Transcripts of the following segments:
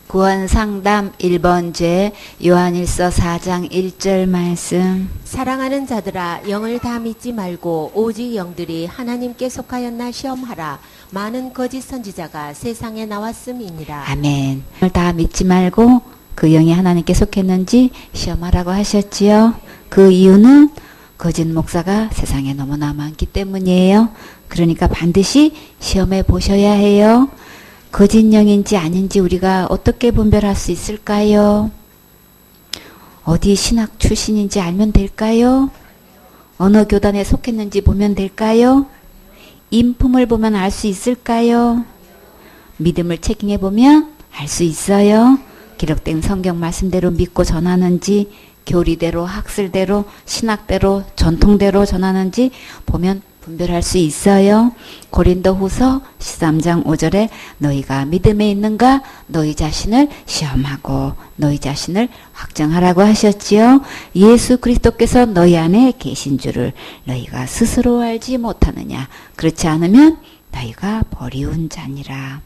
구원상담 1번째 요한일서 4장 1절 말씀. 사랑하는 자들아, 영을 다 믿지 말고 오직 영들이 하나님께 속하였나 시험하라. 많은 거짓 선지자가 세상에 나왔음이니라. 아멘. 다 믿지 말고 그 영이 하나님께 속했는지 시험하라고 하셨지요. 그 이유는 거짓 목사가 세상에 너무나 많기 때문이에요. 그러니까 반드시 시험해 보셔야 해요. 거짓 영인지 아닌지 우리가 어떻게 분별할 수 있을까요? 어디 신학 출신인지 알면 될까요? 어느 교단에 속했는지 보면 될까요? 인품을 보면 알 수 있을까요? 믿음을 체킹해 보면 알 수 있어요. 기록된 성경 말씀대로 믿고 전하는지, 교리대로, 학술대로, 신학대로, 전통대로 전하는지 보면 분별할 수 있어요. 고린도후서 13장 5절에 너희가 믿음에 있는가 너희 자신을 시험하고 너희 자신을 확정하라고 하셨지요. 예수 그리스도께서 너희 안에 계신 줄을 너희가 스스로 알지 못하느냐. 그렇지 않으면 너희가 버리운 자니라.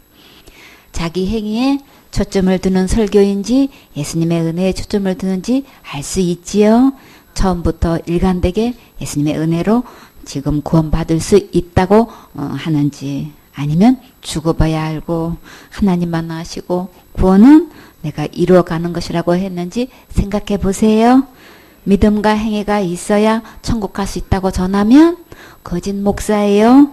자기 행위에 초점을 두는 설교인지 예수님의 은혜에 초점을 두는지 알 수 있지요. 처음부터 일관되게 예수님의 은혜로 지금 구원받을 수 있다고 하는지, 아니면 죽어봐야 알고 하나님만 아시고 구원은 내가 이루어가는 것이라고 했는지 생각해 보세요. 믿음과 행위가 있어야 천국 갈 수 있다고 전하면 거짓 목사예요.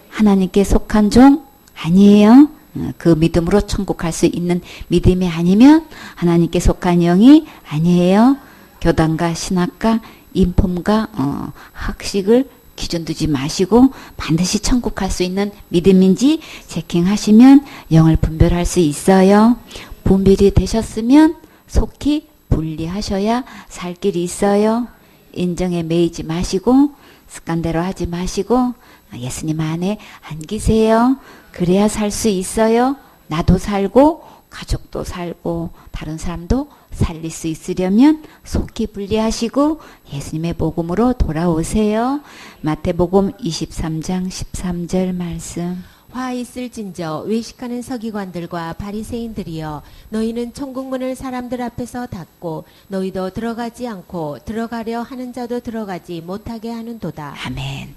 하나님께 속한 종 아니에요. 그 믿음으로 천국 갈 수 있는 믿음이 아니면 하나님께 속한 영이 아니에요. 교단과 신학과 인품과 학식을 기준 두지 마시고 반드시 천국 갈 수 있는 믿음인지 체킹하시면 영을 분별할 수 있어요. 분별이 되셨으면 속히 분리하셔야 살 길이 있어요. 인정에 매이지 마시고 습관대로 하지 마시고 예수님 안에 안기세요. 그래야 살 수 있어요. 나도 살고 가족도 살고 다른 사람도 살릴 수 있으려면 속히 분리하시고 예수님의 복음으로 돌아오세요. 마태복음 23장 13절 말씀. 화 있을진저 외식하는 서기관들과 바리새인들이여, 너희는 천국문을 사람들 앞에서 닫고 너희도 들어가지 않고 들어가려 하는 자도 들어가지 못하게 하는도다. 아멘.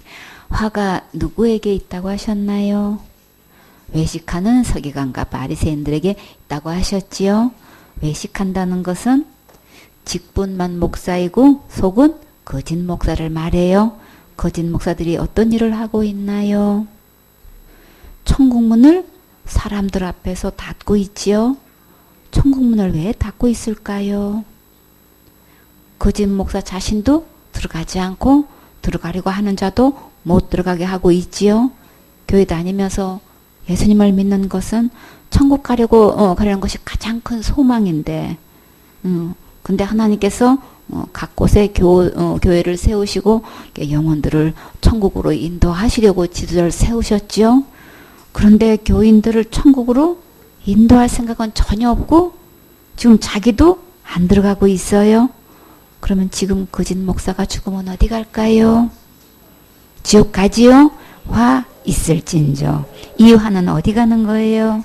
화가 누구에게 있다고 하셨나요? 외식하는 서기관과 바리새인들에게 있다고 하셨지요. 외식한다는 것은 직분만 목사이고 속은 거짓 목사를 말해요. 거짓 목사들이 어떤 일을 하고 있나요? 천국문을 사람들 앞에서 닫고 있지요. 천국문을 왜 닫고 있을까요? 거짓 목사 자신도 들어가지 않고 들어가려고 하는 자도 못 들어가게 하고 있지요. 교회 다니면서 예수님을 믿는 것은 천국 가려는 것이 가장 큰 소망인데, 근데 하나님께서 각 곳에 교회를 세우시고 영혼들을 천국으로 인도하시려고 지도자를 세우셨죠. 그런데 교인들을 천국으로 인도할 생각은 전혀 없고 지금 자기도 안 들어가고 있어요. 그러면 지금 거짓 목사가 죽으면 어디 갈까요? 지옥 가지요? 화 있을진저. 이 화는 어디 가는 거예요?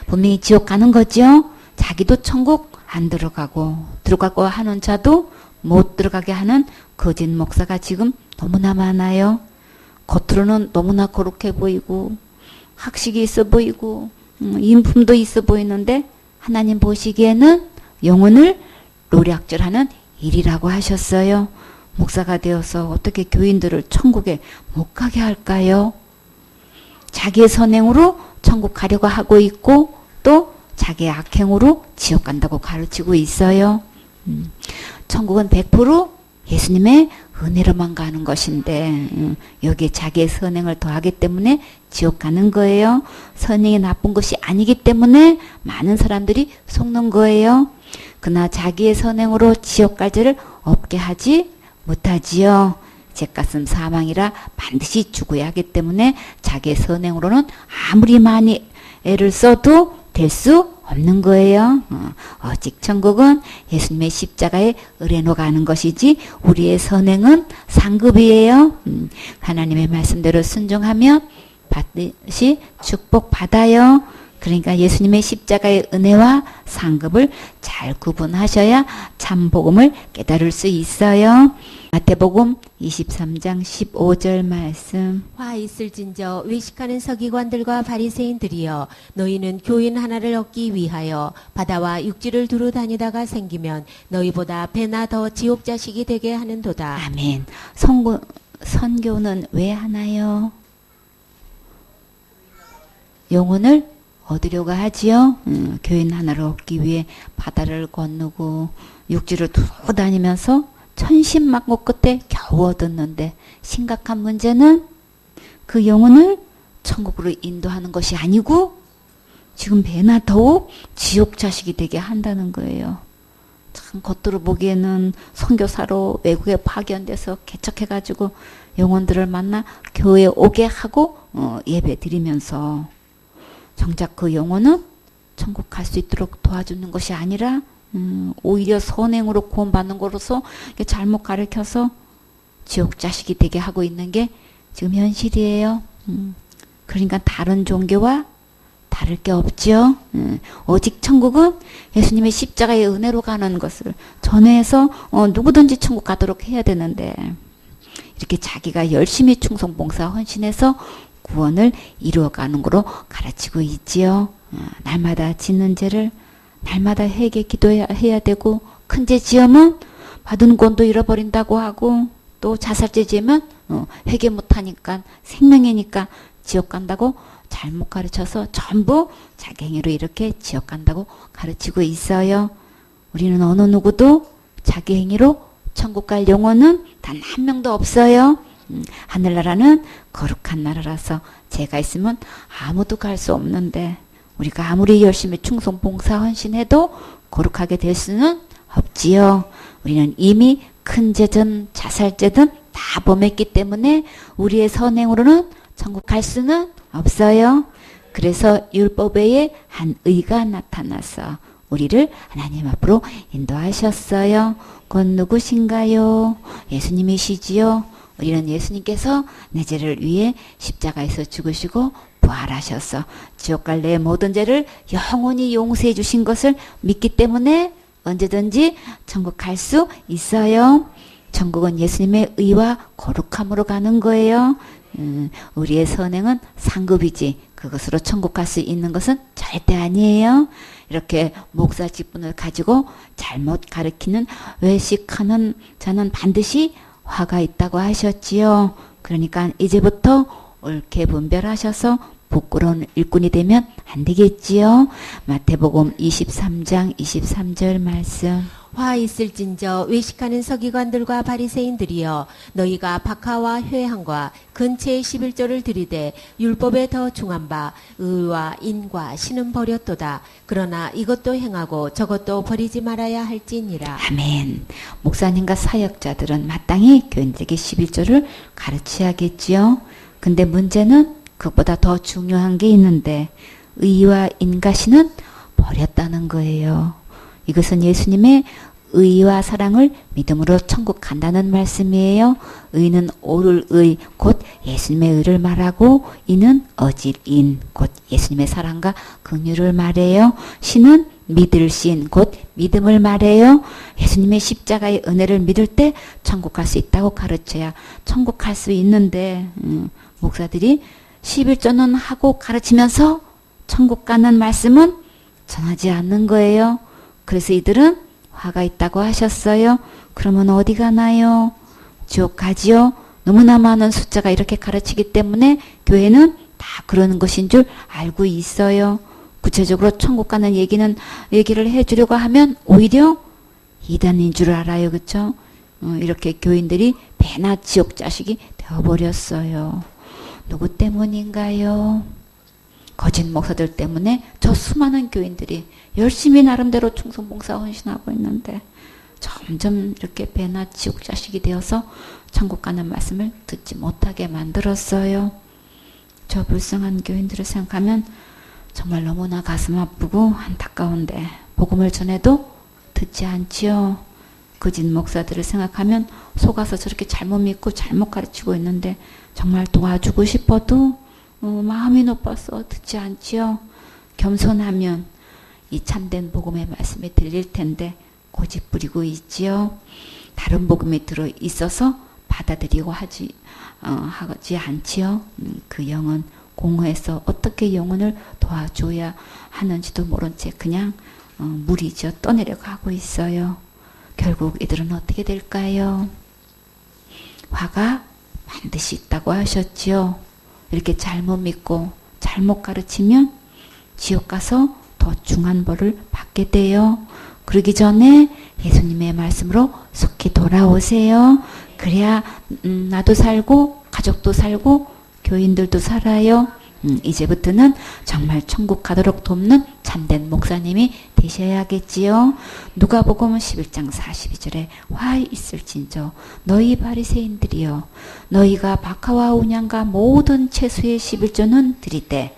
분명히 지옥 가는 거죠. 자기도 천국 안 들어가고 들어가고 하는 자도 못 들어가게 하는 거짓 목사가 지금 너무나 많아요. 겉으로는 너무나 거룩해 보이고 학식이 있어 보이고 인품도 있어 보이는데 하나님 보시기에는 영혼을 노략질하는 일이라고 하셨어요. 목사가 되어서 어떻게 교인들을 천국에 못 가게 할까요? 자기의 선행으로 천국 가려고 하고 있고 또 자기의 악행으로 지옥 간다고 가르치고 있어요. 천국은 100% 예수님의 은혜로만 가는 것인데 여기에 자기의 선행을 더하기 때문에 지옥 가는 거예요. 선행이 나쁜 것이 아니기 때문에 많은 사람들이 속는 거예요. 그러나 자기의 선행으로 지옥 갈 자를 없게 하지 못하지요. 잿가슴 사망이라 반드시 죽어야 하기 때문에 자기의 선행으로는 아무리 많이 애를 써도 될 수 없는 거예요. 오직 천국은 예수님의 십자가에 의뢰로 가는 것이지 우리의 선행은 상급이에요. 하나님의 말씀대로 순종하면 반드시 축복받아요. 그러니까 예수님의 십자가의 은혜와 상급을 잘 구분하셔야 참 복음을 깨달을 수 있어요. 마태복음 23장 15절 말씀. 화 있을진저 외식하는 서기관들과 바리새인들이여 너희는 교인 하나를 얻기 위하여 바다와 육지를 두루 다니다가 생기면 너희보다 배나 더 지옥 자식이 되게 하는도다. 아멘. 선교는 왜 하나요? 영혼을 얻으려고 하지요. 교인 하나를 얻기 위해 바다를 건너고 육지를 두루 다니면서 천신만고 끝에 겨우 얻었는데, 심각한 문제는 그 영혼을 천국으로 인도하는 것이 아니고 지금 배나 더욱 지옥 자식이 되게 한다는 거예요. 참 겉으로 보기에는 선교사로 외국에 파견돼서 개척해가지고 영혼들을 만나 교회에 오게 하고 예배 드리면서, 정작 그 영혼은 천국 갈 수 있도록 도와주는 것이 아니라 오히려 선행으로 구원받는 것으로서 잘못 가르쳐서 지옥 자식이 되게 하고 있는 게 지금 현실이에요. 그러니까 다른 종교와 다를 게 없죠. 오직 천국은 예수님의 십자가의 은혜로 가는 것을 전해서 누구든지 천국 가도록 해야 되는데, 이렇게 자기가 열심히 충성 봉사 헌신해서 구원을 이루어가는 거로 가르치고 있지요. 날마다 짓는 죄를 날마다 회개 기도해야 되고, 큰 죄 지으면 받은 구원도 잃어버린다고 하고, 또 자살죄 지으면 회개 못하니까 생명이니까 지옥 간다고 잘못 가르쳐서 전부 자기 행위로 이렇게 지옥 간다고 가르치고 있어요. 우리는 어느 누구도 자기 행위로 천국 갈 영혼은 단 한 명도 없어요. 하늘나라는 거룩한 나라라서 죄가 있으면 아무도 갈 수 없는데, 우리가 아무리 열심히 충성 봉사 헌신해도 거룩하게 될 수는 없지요. 우리는 이미 큰 죄든 자살죄든 다 범했기 때문에 우리의 선행으로는 천국 갈 수는 없어요. 그래서 율법 외에 한 의가 나타나서 우리를 하나님 앞으로 인도하셨어요. 곧 누구신가요? 예수님이시지요. 우리는 예수님께서 내 죄를 위해 십자가에서 죽으시고 부활하셔서 지옥 갈 내 모든 죄를 영원히 용서해 주신 것을 믿기 때문에 언제든지 천국 갈 수 있어요. 천국은 예수님의 의와 거룩함으로 가는 거예요. 우리의 선행은 상급이지 그것으로 천국 갈 수 있는 것은 절대 아니에요. 이렇게 목사 직분을 가지고 잘못 가르치는 외식하는 자는 반드시 화가 있다고 하셨지요. 그러니까 이제부터 옳게 분별하셔서 부끄러운 일꾼이 되면 안 되겠지요. 마태복음 23장 23절 말씀. 화 있을진저 외식하는 서기관들과 바리새인들이여 너희가 박하와 회향과 근체의 11조를 들이되 율법에 더 중한 바 의와 인과 신은 버렸도다. 그러나 이것도 행하고 저것도 버리지 말아야 할지니라. 아멘. 목사님과 사역자들은 마땅히 교인들에게 11조를 가르쳐야겠지요. 근데 문제는 그것보다 더 중요한 게 있는데 의와 인과 신은 버렸다는 거예요. 이것은 예수님의 의와 사랑을 믿음으로 천국 간다는 말씀이에요. 의는 옳을 의, 곧 예수님의 의를 말하고, 인은 어질 인, 곧 예수님의 사랑과 긍휼을 말해요. 신은 믿을 신, 곧 믿음을 말해요. 예수님의 십자가의 은혜를 믿을 때 천국 갈 수 있다고 가르쳐야 천국 갈 수 있는데, 목사들이 11조는 하고 가르치면서 천국 가는 말씀은 전하지 않는 거예요. 그래서 이들은 화가 있다고 하셨어요. 그러면 어디 가나요? 지옥 가지요. 너무나 많은 숫자가 이렇게 가르치기 때문에 교회는 다 그러는 것인 줄 알고 있어요. 구체적으로 천국 가는 얘기를 해주려고 하면 오히려 이단인 줄 알아요. 그렇죠? 이렇게 교인들이 배나 지옥 자식이 되어버렸어요. 누구 때문인가요? 거짓 목사들 때문에 저 수많은 교인들이 열심히 나름대로 충성봉사 헌신하고 있는데 점점 이렇게 배나 지옥 자식이 되어서 천국 가는 말씀을 듣지 못하게 만들었어요. 저 불쌍한 교인들을 생각하면 정말 너무나 가슴 아프고 안타까운데 복음을 전해도 듣지 않지요. 거짓 목사들을 생각하면 속아서 저렇게 잘못 믿고 잘못 가르치고 있는데 정말 도와주고 싶어도 마음이 높아서 듣지 않지요. 겸손하면 이 참된 복음의 말씀이 들릴 텐데 고집 부리고 있지요. 다른 복음이 들어 있어서 받아들이고 하지 않지요. 그 영은 공허해서 어떻게 영혼을 도와줘야 하는지도 모른 채 그냥 무리죠. 떠내려가고 있어요. 결국 이들은 어떻게 될까요? 화가 반드시 있다고 하셨지요. 이렇게 잘못 믿고 잘못 가르치면 지옥 가서 더 중한 벌을 받게 돼요. 그러기 전에 예수님의 말씀으로 속히 돌아오세요. 그래야 나도 살고 가족도 살고 교인들도 살아요. 이제부터는 정말 천국 가도록 돕는 참된 목사님이 되셔야겠지요. 누가복음 11장 42절에 화 있을진저 너희 바리새인들이여 너희가 박하와 운양과 모든 채수의 11조는 드리되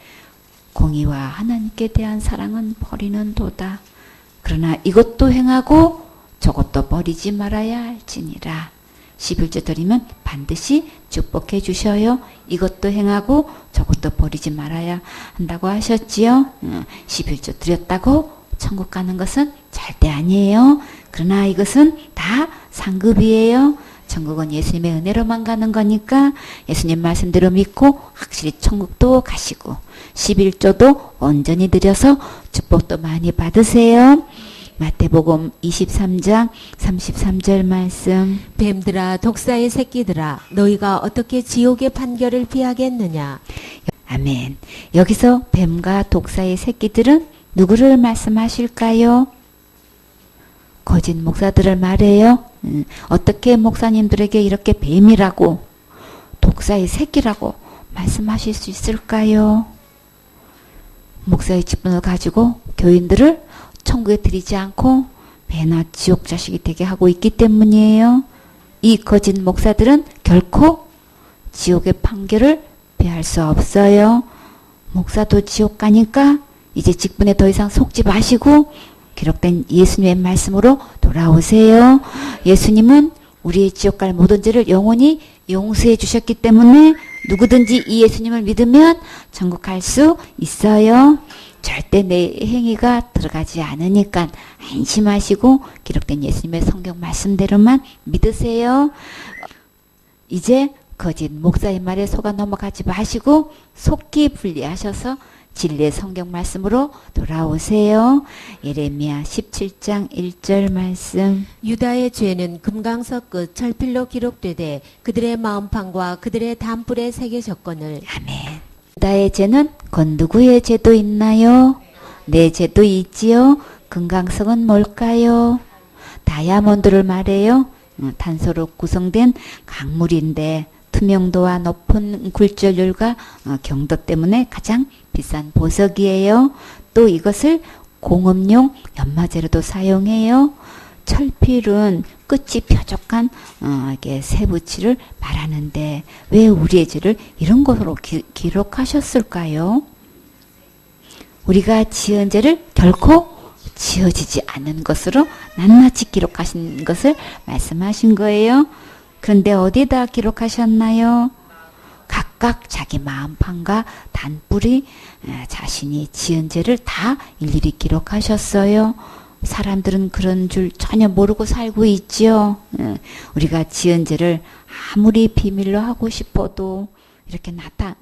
공의와 하나님께 대한 사랑은 버리는 도다. 그러나 이것도 행하고 저것도 버리지 말아야 할지니라. 11조 드리면 반드시 축복해 주셔요. 이것도 행하고 저것도 버리지 말아야 한다고 하셨지요. 11조 드렸다고 천국 가는 것은 절대 아니에요. 그러나 이것은 다 상급이에요. 천국은 예수님의 은혜로만 가는 거니까 예수님 말씀대로 믿고 확실히 천국도 가시고 11조도 온전히 드려서 축복도 많이 받으세요. 마태복음 23장 33절 말씀. 뱀들아 독사의 새끼들아 너희가 어떻게 지옥의 판결을 피하겠느냐. 아멘. 여기서 뱀과 독사의 새끼들은 누구를 말씀하실까요? 거짓 목사들을 말해요. 어떻게 목사님들에게 이렇게 뱀이라고 독사의 새끼라고 말씀하실 수 있을까요? 목사의 직분을 가지고 교인들을 천국에 들이지 않고 매나 지옥 자식이 되게 하고 있기 때문이에요. 이 거짓 목사들은 결코 지옥의 판결을 피할 수 없어요. 목사도 지옥 가니까 이제 직분에 더 이상 속지 마시고 기록된 예수님의 말씀으로 돌아오세요. 예수님은 우리의 지옥 갈 모든 죄를 영원히 용서해 주셨기 때문에 누구든지 이 예수님을 믿으면 천국 갈 수 있어요. 절대 내 행위가 들어가지 않으니까 안심하시고 기록된 예수님의 성경 말씀대로만 믿으세요. 이제 거짓 목사의 말에 속아 넘어가지 마시고 속기 분리하셔서 진리의 성경 말씀으로 돌아오세요. 예레미야 17장 1절 말씀. 유다의 죄는 금강석 끝 철필로 기록되되 그들의 마음판과 그들의 담불에 새겨졌거늘. 아멘. 유다의 죄는 누구의 죄도 있나요? 내 죄도 있지요. 금강석은 뭘까요? 다이아몬드를 말해요. 탄소로 구성된 강물인데 투명도와 높은 굴절률과 경도 때문에 가장 비싼 보석이에요. 또 이것을 공업용 연마제로도 사용해요. 철필은 끝이 뾰족한 세부치를 말하는데 왜 우리의 죄를 이런 것으로 기록하셨을까요? 우리가 지은 죄를 결코 지어지지 않은 것으로 낱낱이 기록하신 것을 말씀하신 거예요. 그런데 어디다 기록하셨나요? 각각 자기 마음판과 단뿔이 자신이 지은 죄를 다 일일이 기록하셨어요. 사람들은 그런 줄 전혀 모르고 살고 있지요. 우리가 지은 죄를 아무리 비밀로 하고 싶어도 이렇게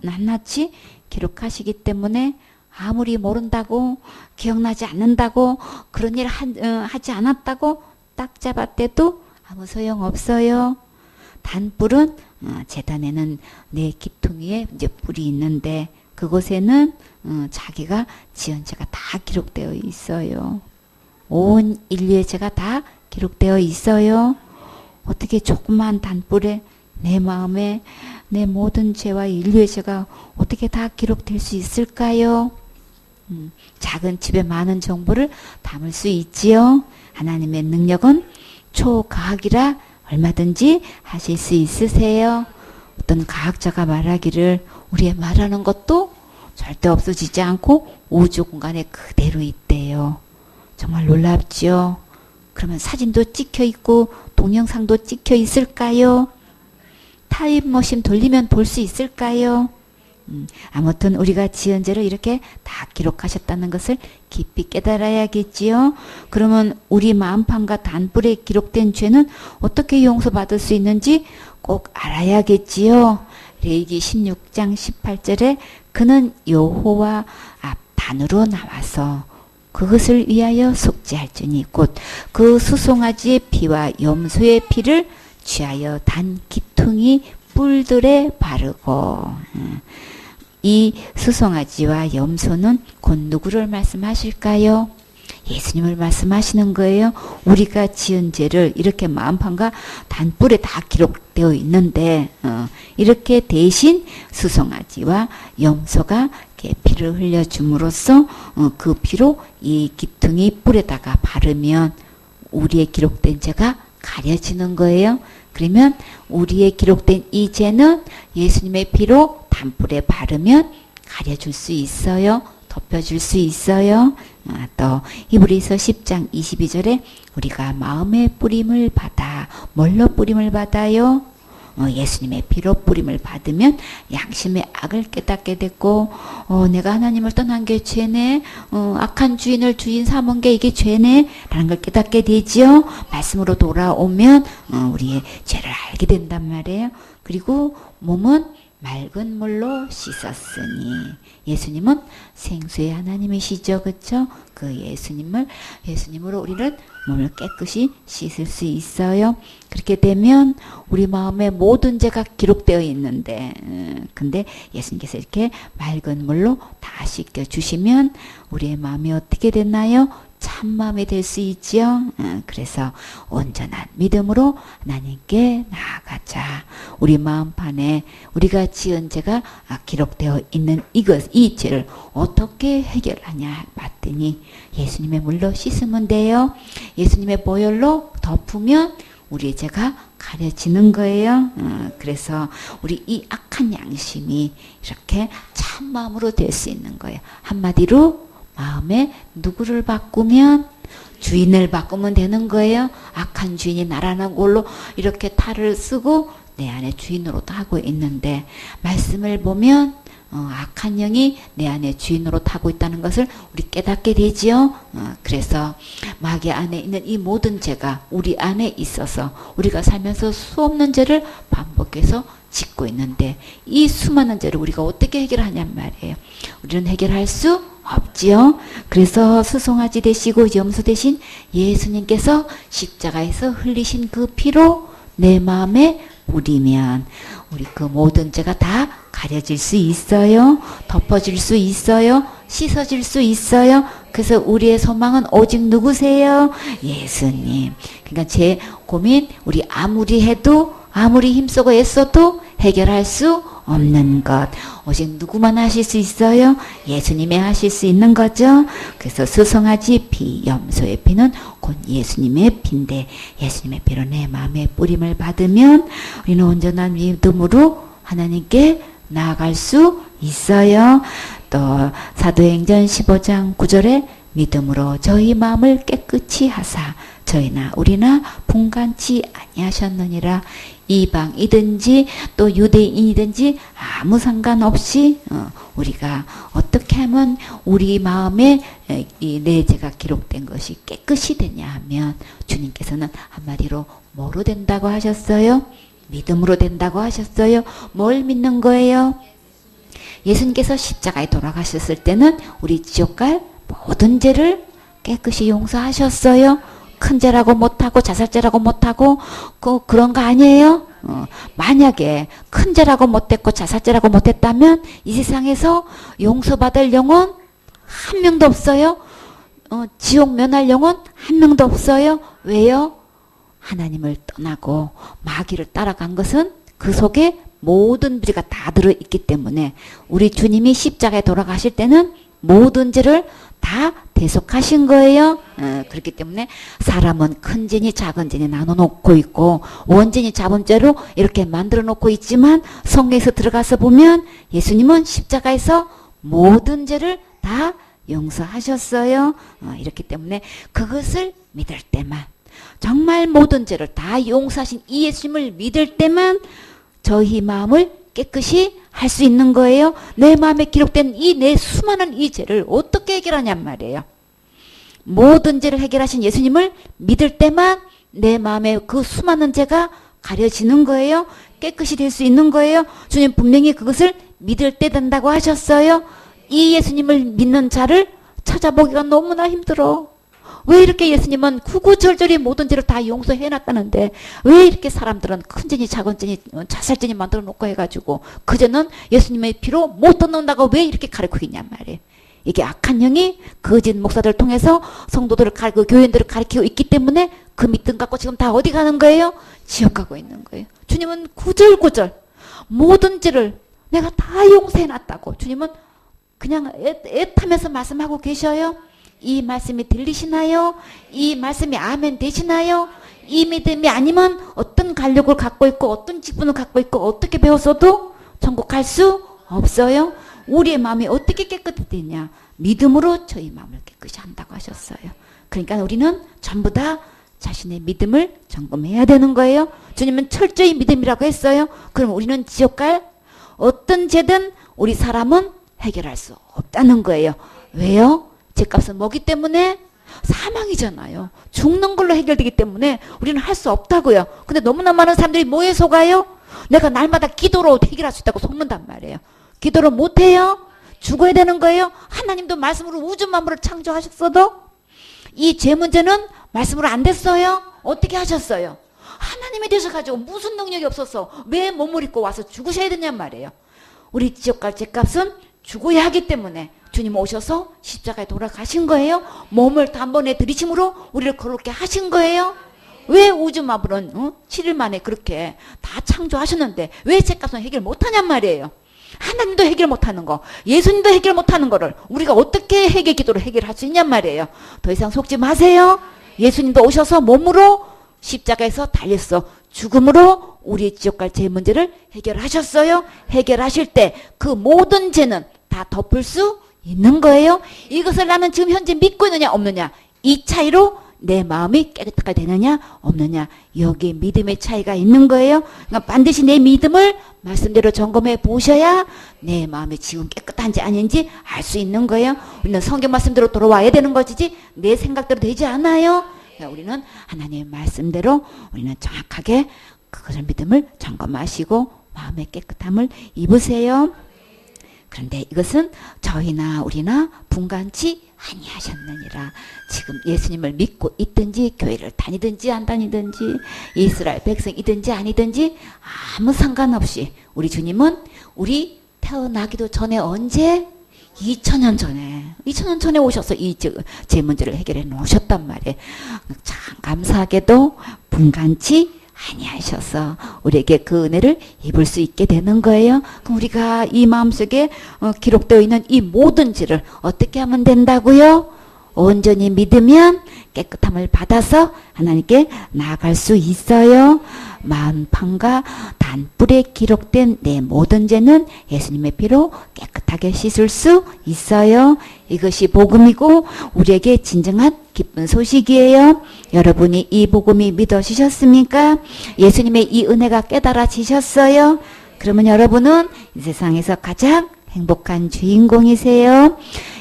낱낱이 기록하시기 때문에 아무리 모른다고 기억나지 않는다고 그런 일 하지 않았다고 딱 잡았대도 아무 소용없어요. 단뿔은 재단에는 내 기퉁이에 이제 뿔이 있는데 그곳에는 자기가 지은 죄가 다 기록되어 있어요. 온 인류의 죄가 다 기록되어 있어요. 어떻게 조그만 단뿔에 내 마음에 내 모든 죄와 인류의 죄가 어떻게 다 기록될 수 있을까요? 작은 칩에 많은 정보를 담을 수 있지요. 하나님의 능력은 초과학이라 얼마든지 하실 수 있으세요. 어떤 과학자가 말하기를 우리의 말하는 것도 절대 없어지지 않고 우주 공간에 그대로 있대요. 정말 놀랍지요. 그러면 사진도 찍혀 있고 동영상도 찍혀 있을까요? 타임머신 돌리면 볼 수 있을까요? 아무튼 우리가 지은 죄를 이렇게 다 기록하셨다는 것을 깊이 깨달아야겠지요. 그러면 우리 마음판과 단뿔에 기록된 죄는 어떻게 용서받을 수 있는지 꼭 알아야겠지요. 레위기 16장 18절에 그는 여호와 앞 단으로 나와서 그것을 위하여 속죄할지니 곧 그 수송아지의 피와 염소의 피를 취하여 단 기퉁이 뿔들에 바르고. 이 수송아지와 염소는 곧 누구를 말씀하실까요? 예수님을 말씀하시는 거예요. 우리가 지은 죄를 이렇게 마음판과 단뿔에 다 기록되어 있는데 이렇게 대신 수송아지와 염소가 피를 흘려줌으로써 그 피로 이 기퉁이 뿔에다가 바르면 우리의 기록된 죄가 가려지는 거예요. 그러면 우리의 기록된 이 죄는 예수님의 피로 단뿔에 바르면 가려줄 수 있어요. 덮여줄 수 있어요. 또 히브리서 10장 22절에 우리가 마음의 뿌림을 받아 뭘로 뿌림을 받아요? 예수님의 피로 뿌림을 받으면 양심의 악을 깨닫게 됐고 내가 하나님을 떠난 게 죄네, 악한 주인을 주인 삼은 게 이게 죄네 라는 걸 깨닫게 되지요. 말씀으로 돌아오면 우리의 죄를 알게 된단 말이에요. 그리고 몸은 맑은 물로 씻었으니 예수님은 생수의 하나님이시죠. 그렇죠? 그 예수님으로 우리는 몸을 깨끗이 씻을 수 있어요. 그렇게 되면 우리 마음에 모든 죄가 기록되어 있는데 근데 예수님께서 이렇게 맑은 물로 다 씻겨주시면 우리의 마음이 어떻게 됐나요? 참마음이 될 수 있지요. 그래서 온전한 믿음으로 하나님께 나아가자. 우리 마음판에 우리가 지은 죄가 기록되어 있는 이 죄를 어떻게 해결하냐 봤더니 예수님의 물로 씻으면 돼요. 예수님의 보혈로 덮으면 우리의 죄가 가려지는 거예요. 그래서 우리 이 악한 양심이 이렇게 참마음으로 될 수 있는 거예요. 한마디로 마음에 누구를 바꾸면 주인을 바꾸면 되는 거예요. 악한 주인이 나라는 걸로 이렇게 탈을 쓰고 내 안에 주인으로 타고 있는데 말씀을 보면 악한 영이 내 안에 주인으로 타고 있다는 것을 우리 깨닫게 되지요. 그래서 마귀 안에 있는 이 모든 죄가 우리 안에 있어서 우리가 살면서 수없는 죄를 반복해서 짓고 있는데 이 수많은 죄를 우리가 어떻게 해결하냔 말이에요. 우리는 해결할 수 없지요. 그래서 수송아지 되시고 염소 대신 예수님께서 십자가에서 흘리신 그 피로 내 마음에 뿌리면 우리 그 모든 죄가 다 가려질 수 있어요. 덮어질 수 있어요. 씻어질 수 있어요. 그래서 우리의 소망은 오직 누구세요? 예수님. 그러니까 제 고민 우리 아무리 해도 아무리 힘쓰고 애써도 해결할 수 없는 것. 오직 누구만 하실 수 있어요? 예수님이 하실 수 있는 거죠. 그래서 수송아지 피, 염소의 피는 곧 예수님의 피인데 예수님의 피로 내 마음에 뿌림을 받으면 우리는 온전한 믿음으로 하나님께 나아갈 수 있어요. 또 사도행전 15장 9절에 믿음으로 저희 마음을 깨끗이 하사 저희나 우리나 분간치 아니하셨느니라. 이방이든지 또 유대인이든지 아무 상관없이 우리가 어떻게 하면 우리 마음에 내 죄가 기록된 것이 깨끗이 되냐 하면 주님께서는 한마디로 뭐로 된다고 하셨어요? 믿음으로 된다고 하셨어요. 뭘 믿는 거예요? 예수님께서 십자가에 돌아가셨을 때는 우리 지옥 갈 모든 죄를 깨끗이 용서하셨어요. 큰 죄라고 못하고 자살죄라고 못하고 그런 거 아니에요. 만약에 큰 죄라고 못했고 자살죄라고 못했다면 이 세상에서 용서받을 영혼 한 명도 없어요. 지옥 면할 영혼 한 명도 없어요. 왜요? 하나님을 떠나고 마귀를 따라간 것은 그 속에 모든 죄가 다 들어있기 때문에 우리 주님이 십자가에 돌아가실 때는 모든 죄를 다 대속하신 거예요. 그렇기 때문에 사람은 큰 죄니 작은 죄니 나눠놓고 있고 원죄니 자본죄로 이렇게 만들어 놓고 있지만 성경에서 들어가서 보면 예수님은 십자가에서 모든 죄를 다 용서하셨어요. 이렇기 때문에 그것을 믿을 때만 정말 모든 죄를 다 용서하신 이 예수님을 믿을 때만 저희 마음을 깨끗이 할 수 있는 거예요. 내 마음에 기록된 이 내 수많은 이 죄를 어떻게 해결하냔 말이에요. 모든 죄를 해결하신 예수님을 믿을 때만 내 마음에 그 수많은 죄가 가려지는 거예요. 깨끗이 될 수 있는 거예요. 주님 분명히 그것을 믿을 때 된다고 하셨어요. 이 예수님을 믿는 자를 찾아보기가 너무나 힘들어. 왜 이렇게 예수님은 구구절절히 모든 죄를 다 용서해놨다는데 왜 이렇게 사람들은 큰 죄니 작은 죄니 자살죄니 만들어 놓고 해가지고 그저는 예수님의 피로 못 얻는다고 왜 이렇게 가르치고 있냔 말이에요. 이게 악한 영이 거짓 목사들을 통해서 성도들을 가르치고 교인들을 가르치고 있기 때문에 그 믿음 갖고 지금 다 어디 가는 거예요? 지옥 가고 있는 거예요. 주님은 구절구절 모든 죄를 내가 다 용서해놨다고 주님은 그냥 애타면서 말씀하고 계셔요. 이 말씀이 들리시나요? 이 말씀이 아멘 되시나요? 이 믿음이 아니면 어떤 간력을 갖고 있고 어떤 직분을 갖고 있고 어떻게 배웠어도 천국 갈 수 없어요. 우리의 마음이 어떻게 깨끗이 되냐? 믿음으로 저희 마음을 깨끗이 한다고 하셨어요. 그러니까 우리는 전부 다 자신의 믿음을 점검해야 되는 거예요. 주님은 철저히 믿음이라고 했어요. 그럼 우리는 지옥 갈 어떤 죄든 우리 사람은 해결할 수 없다는 거예요. 왜요? 죄값은 뭐기 때문에? 사망이잖아요. 죽는 걸로 해결되기 때문에 우리는 할 수 없다고요. 근데 너무나 많은 사람들이 뭐에 속아요? 내가 날마다 기도로 해결할 수 있다고 속는단 말이에요. 기도를 못해요? 죽어야 되는 거예요? 하나님도 말씀으로 우주 만물을 창조하셨어도 이 죄 문제는 말씀으로 안 됐어요? 어떻게 하셨어요? 하나님이 되셔가지고 무슨 능력이 없어서 왜 몸을 입고 와서 죽으셔야 되냔 말이에요. 우리 지옥 갈 죄값은 죽어야 하기 때문에 주님 오셔서 십자가에 돌아가신 거예요. 몸을 단번에 들이심으로 우리를 거룩게 하신 거예요. 왜 우주 마블은 7일 만에 그렇게 다 창조하셨는데 왜 죄값은 해결 못하냔 말이에요. 하나님도 해결 못하는 거, 예수님도 해결 못하는 거를 우리가 어떻게 회개 기도로 해결할 수 있냔 말이에요. 더 이상 속지 마세요. 예수님도 오셔서 몸으로 십자가에서 달렸어. 죽음으로 우리의 지옥 갈 죄 문제를 해결하셨어요. 해결하실 때 그 모든 죄는 다 덮을 수 있는 거예요. 이것을 나는 지금 현재 믿고 있느냐 없느냐 이 차이로 내 마음이 깨끗하게 되느냐 없느냐 여기 믿음의 차이가 있는 거예요. 그러니까 반드시 내 믿음을 말씀대로 점검해 보셔야 내 마음이 지금 깨끗한지 아닌지 알 수 있는 거예요. 우리는 성경 말씀대로 돌아와야 되는 것이지 내 생각대로 되지 않아요. 그러니까 우리는 하나님의 말씀대로 우리는 정확하게 그것을 믿음을 점검하시고 마음의 깨끗함을 입으세요. 그런데 이것은 저희나 우리나 분간치 아니하셨느니라. 지금 예수님을 믿고 있든지 교회를 다니든지 안 다니든지 이스라엘 백성이든지 아니든지 아무 상관없이 우리 주님은 우리 태어나기도 전에 언제? 2000년 전에 오셔서 이 제 문제를 해결해 놓으셨단 말이에요. 참 감사하게도 분간치 아니하셔서 우리에게 그 은혜를 입을 수 있게 되는 거예요. 그럼 우리가 이 마음속에 기록되어 있는 이 모든 죄를 어떻게 하면 된다고요? 온전히 믿으면 깨끗함을 받아서 하나님께 나아갈 수 있어요. 만판과 단뿔에 기록된 내 모든 죄는 예수님의 피로 깨끗하게 씻을 수 있어요. 이것이 복음이고 우리에게 진정한 기쁜 소식이에요. 여러분이 이 복음이 믿어지셨습니까? 예수님의 이 은혜가 깨달아지셨어요? 그러면 여러분은 이 세상에서 가장 행복한 주인공이세요.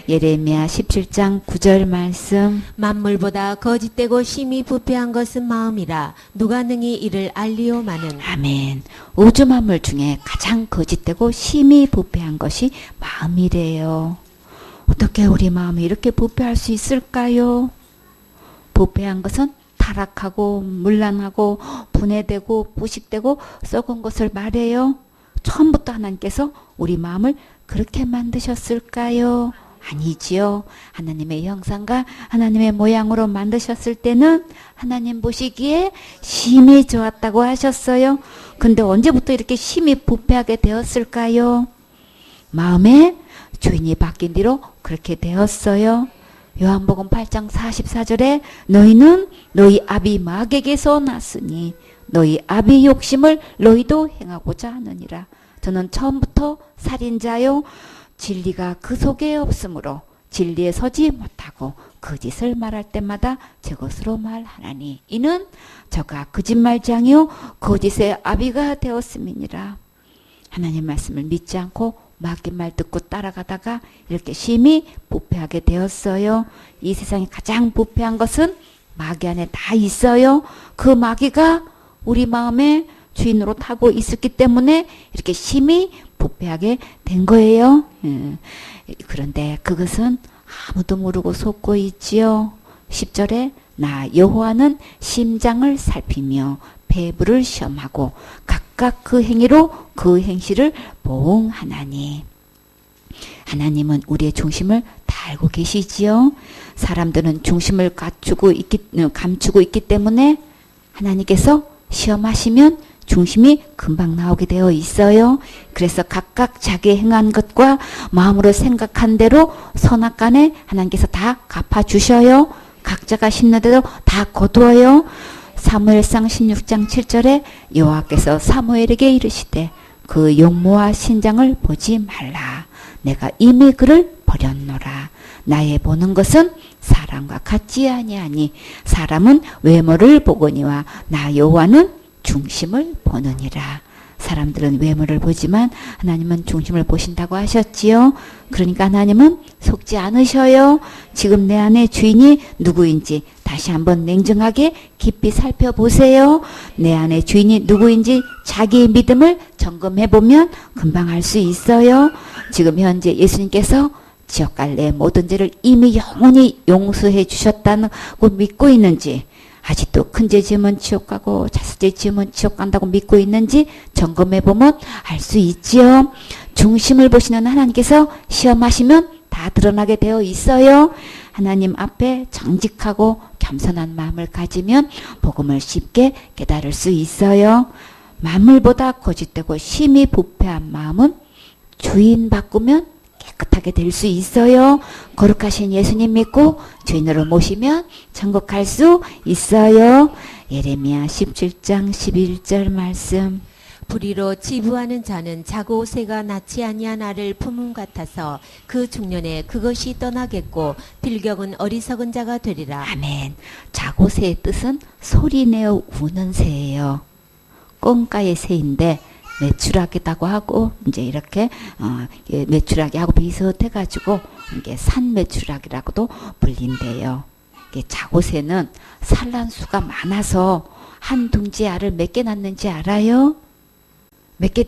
예레미야 17장 9절 말씀. 만물보다 거짓되고 심히 부패한 것은 마음이라 누가 능히 이를 알리오마는. 아멘. 우주 만물 중에 가장 거짓되고 심히 부패한 것이 마음이래요. 어떻게 우리 마음이 이렇게 부패할 수 있을까요? 부패한 것은 타락하고 문란하고 분해되고 부식되고 썩은 것을 말해요. 처음부터 하나님께서 우리 마음을 그렇게 만드셨을까요? 아니지요. 하나님의 형상과 하나님의 모양으로 만드셨을 때는 하나님 보시기에 심히 좋았다고 하셨어요. 근데 언제부터 이렇게 심히 부패하게 되었을까요? 마음의 주인이 바뀐 뒤로 그렇게 되었어요. 요한복음 8장 44절에 너희는 너희 아비 마귀에게서 났으니 너희 아비 욕심을 너희도 행하고자 하느니라. 저는 처음부터 살인자요 진리가 그 속에 없으므로 진리에 서지 못하고 거짓을 말할 때마다 저것으로 말하나니 이는 저가 거짓말장이요 거짓의 아비가 되었음이니라. 하나님 말씀을 믿지 않고 마귀 말 듣고 따라가다가 이렇게 심히 부패하게 되었어요. 이 세상에 가장 부패한 것은 마귀 안에 다 있어요. 그 마귀가 우리 마음에 주인으로 타고 있었기 때문에 이렇게 심히 부패하게 된 거예요. 그런데 그것은 아무도 모르고 속고 있지요. 10절에 나 여호와는 심장을 살피며 배부를 시험하고 각각 그 행위로 그 행실을 보응하나니. 하나님은 우리의 중심을 다 알고 계시지요. 사람들은 중심을 감추고 있기 때문에 하나님께서 시험하시면 중심이 금방 나오게 되어 있어요. 그래서 각각 자기 행한 것과 마음으로 생각한 대로 선악간에 하나님께서 다 갚아주셔요. 각자가 심는 대로 다 거두어요. 사무엘상 16장 7절에 여호와께서 사무엘에게 이르시되 그 용모와 신장을 보지 말라. 내가 이미 그를 버렸노라. 나의 보는 것은 사람과 같지 아니하니 사람은 외모를 보거니와 나 여호와는 중심을 보느니라. 사람들은 외모를 보지만 하나님은 중심을 보신다고 하셨지요. 그러니까 하나님은 속지 않으셔요. 지금 내 안에 주인이 누구인지 다시 한번 냉정하게 깊이 살펴보세요. 내 안에 주인이 누구인지 자기의 믿음을 점검해보면 금방 알 수 있어요. 지금 현재 예수님께서 지옥 갈래 모든 죄를 이미 영원히 용서해 주셨다고 믿고 있는지, 아직도 큰 죄 지으면 지옥 가고 자수죄 지으면 지옥 간다고 믿고 있는지 점검해보면 알 수 있지요. 중심을 보시는 하나님께서 시험하시면 다 드러나게 되어 있어요. 하나님 앞에 정직하고 겸손한 마음을 가지면 복음을 쉽게 깨달을 수 있어요. 만물보다 거짓되고 심히 부패한 마음은 주인 바꾸면 깨끗하게 될 수 있어요. 거룩하신 예수님 믿고 주인으로 모시면 천국 갈 수 있어요. 예레미야 17장 11절 말씀. 불의로 지부하는 자는 자고 새가 낳지 아니한 알을 품음 같아서 그 중년에 그것이 떠나겠고 필경은 어리석은 자가 되리라. 아멘. 자고새의 뜻은 소리내어 우는 새예요. 꽁가의 새인데 메추라기라고 하고 이제 이렇게 메추라기하고 비슷해가지고 이게 산메추라기라고도 불린대요. 자고새는 산란수가 많아서 한 둥지에 알을 몇 개 낳는지 알아요? 몇 개,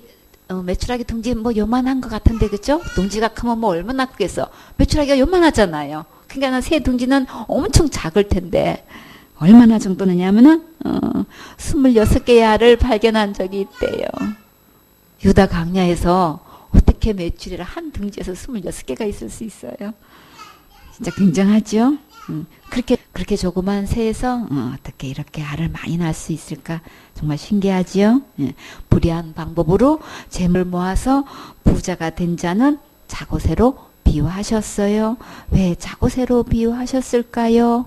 메추라기 둥지 뭐 요만한 것 같은데, 그죠? 둥지가 크면 뭐 얼마나 크겠어? 메추라기가 요만하잖아요. 그러니까 새 둥지는 엄청 작을 텐데, 얼마나 정도 되냐면은, 26개의 알을 발견한 적이 있대요. 유다 강야에서 어떻게 메추리를 한 둥지에서 26개가 있을 수 있어요? 진짜 굉장하죠? 그렇게 조그만 새에서 어떻게 이렇게 알을 많이 낳을 수 있을까? 정말 신기하지요? 불의한 방법으로 재물 모아서 부자가 된 자는 자고새로 비유하셨어요. 왜 자고새로 비유하셨을까요?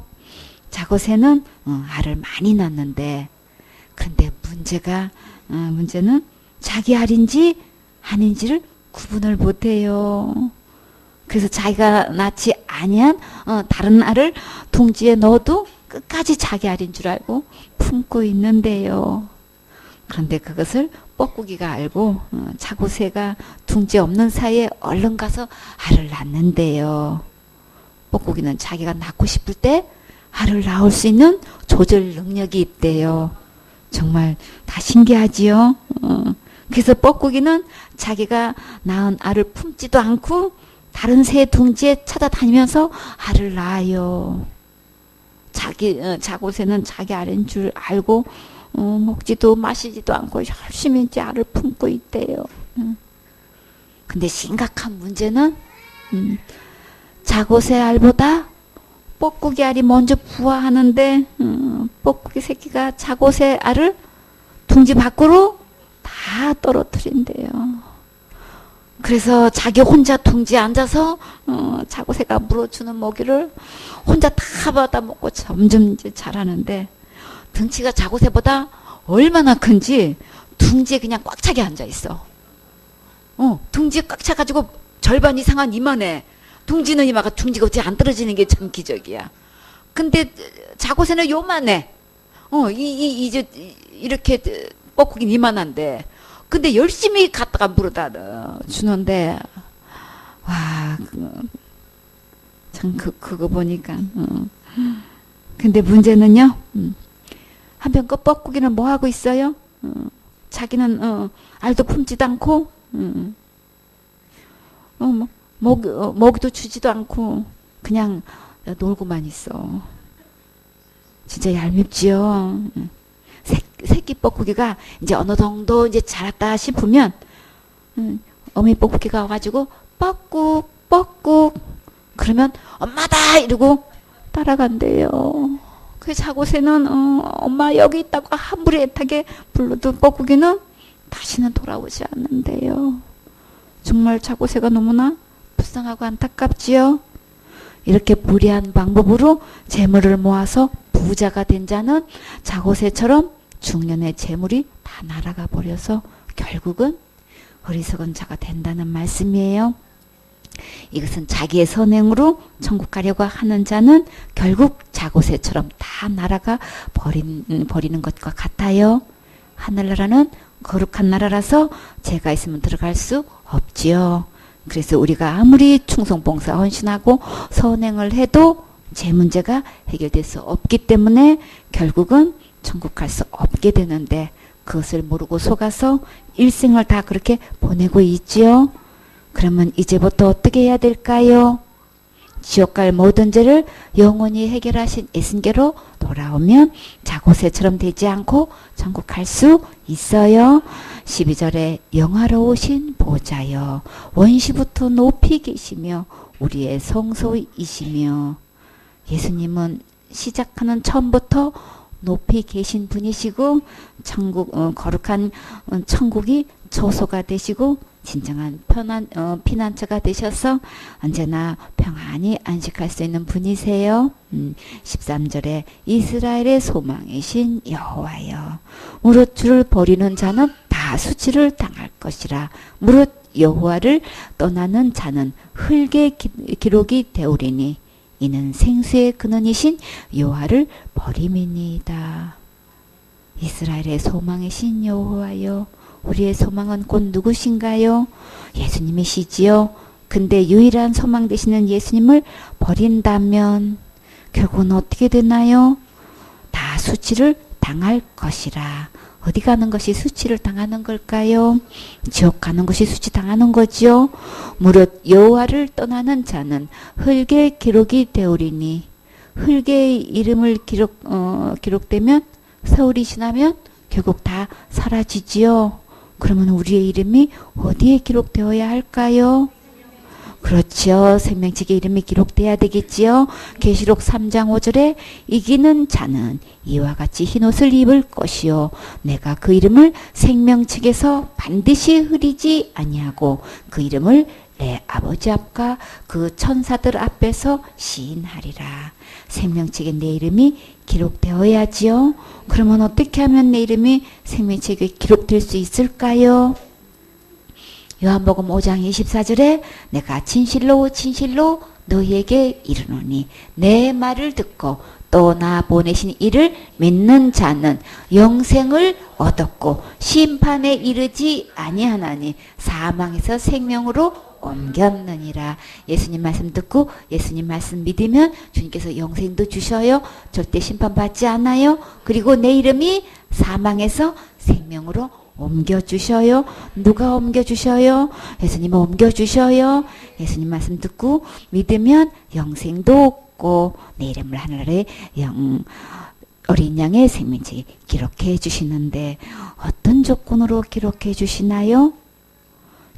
자고새는 알을 많이 낳는데, 그런데 문제는 자기 알인지 아닌지를 구분을 못해요. 그래서 자기가 낳지 아니한 다른 알을 둥지에 넣어도 끝까지 자기 알인 줄 알고 품고 있는데요. 그런데 그것을 뻐꾸기가 알고 자고새가 둥지 없는 사이에 얼른 가서 알을 낳는데요. 뻐꾸기는 자기가 낳고 싶을 때 알을 낳을 수 있는 조절 능력이 있대요. 정말 다 신기하지요. 그래서 뻐꾸기는 자기가 낳은 알을 품지도 않고 다른 새 둥지에 찾아다니면서 알을 낳아요. 자고새는 자기 알인 줄 알고 먹지도 마시지도 않고 열심히 이제 알을 품고 있대요. 근데 심각한 문제는 자고새 알보다 뻐꾸기 알이 먼저 부화하는데 뻐꾸기 새끼가 자고새 알을 둥지 밖으로 다 떨어뜨린대요. 그래서 자기 혼자 둥지에 앉아서 자고새가 물어주는 먹이를 혼자 다 받아 먹고 점점 이제 자라는데, 덩치가 자고새보다 얼마나 큰지 둥지에 그냥 꽉 차게 앉아 있어. 둥지에 꽉 차가지고 절반 이상은 이만해. 둥지는 이만가 둥지가 어찌 안 떨어지는 게 참 기적이야. 근데 자고새는 요만해. 이제 이렇게 뻐꾸긴 이만한데, 근데 열심히 갖다가 물어다 주는데, 와, 참, 그거 보니까. 근데 문제는요, 한편 그 뻐꾸기는 뭐 하고 있어요? 자기는, 알도 품지도 않고, 먹이도 주지도 않고, 그냥 놀고만 있어. 진짜 얄밉지요. 새끼 뻐꾸기가 이제 어느 정도 이제 자랐다 싶으면, 어미 뻐꾸기가 와가지고, 뻐꾹, 뻐꾹. 그러면, 엄마다! 이러고 따라간대요. 그 자고새는, 엄마 여기 있다고 함부로 애타게 불러도 뻐꾸기는 다시는 돌아오지 않는데요. 정말 자고새가 너무나 불쌍하고 안타깝지요. 이렇게 불의한 방법으로 재물을 모아서 부자가 된 자는 자고새처럼 중년의 재물이 다 날아가 버려서 결국은 어리석은 자가 된다는 말씀이에요. 이것은 자기의 선행으로 천국 가려고 하는 자는 결국 자고새처럼 다 날아가 버리는 것과 같아요. 하늘나라는 거룩한 나라라서 죄가 있으면 들어갈 수 없지요. 그래서 우리가 아무리 충성봉사 헌신하고 선행을 해도 죄 문제가 해결될 수 없기 때문에 결국은 천국 갈 수 없게 되는데, 그것을 모르고 속아서 일생을 다 그렇게 보내고 있지요. 그러면 이제부터 어떻게 해야 될까요? 지옥 갈 모든 죄를 영원히 해결하신 예수님께로 돌아오면 자고새처럼 되지 않고 천국 갈 수 있어요. 12절에 영화로우신 보좌여 원시부터 높이 계시며 우리의 성소이시며, 예수님은 시작하는 처음부터 높이 계신 분이시고 거룩한 천국이 처소가 되시고 진정한 피난처가 되셔서 언제나 평안히 안식할 수 있는 분이세요. 13절에 이스라엘의 소망이신 여호와여 무릇 주를 버리는 자는 다 수치를 당할 것이라. 무릇 여호와를 떠나는 자는 흙의 기록이 되오리니 이는 생수의 근원이신 여호와를 버림이니이다. 이스라엘의 소망이신 여호와여, 우리의 소망은 곧 누구신가요? 예수님이시지요. 근데 유일한 소망 되시는 예수님을 버린다면 결국은 어떻게 되나요? 다 수치를 당할 것이라. 어디 가는 것이 수치를 당하는 걸까요? 지옥 가는 것이 수치 당하는 거지요. 무릇 여호와를 떠나는 자는 흙의 기록이 되오리니, 흙의 이름을 기록되면, 세월이 지나면 결국 다 사라지지요. 그러면 우리의 이름이 어디에 기록되어야 할까요? 그렇지요. 생명책에 이름이 기록돼야 되겠지요. 계시록 3장 5절에 이기는 자는 이와 같이 흰옷을 입을 것이요 내가 그 이름을 생명책에서 반드시 흐리지 아니하고 그 이름을 내 아버지 앞과 그 천사들 앞에서 시인하리라. 생명책에 내 이름이 기록되어야지요. 그러면 어떻게 하면 내 이름이 생명책에 기록될 수 있을까요? 요한복음 5장 24절에 내가 진실로 진실로 너희에게 이르노니 내 말을 듣고 또 나 보내신 이를 믿는 자는 영생을 얻었고 심판에 이르지 아니하나니 사망에서 생명으로 옮겼느니라. 예수님 말씀 듣고 예수님 말씀 믿으면 주님께서 영생도 주셔요. 절대 심판받지 않아요. 그리고 내 이름이 사망에서 생명으로 옮겨주셔요. 누가 옮겨주셔요? 예수님은 옮겨주셔요. 예수님 말씀 듣고 믿으면 영생도 얻고 내 이름을 하늘에 어린 양의 생명책에 기록해 주시는데 어떤 조건으로 기록해 주시나요?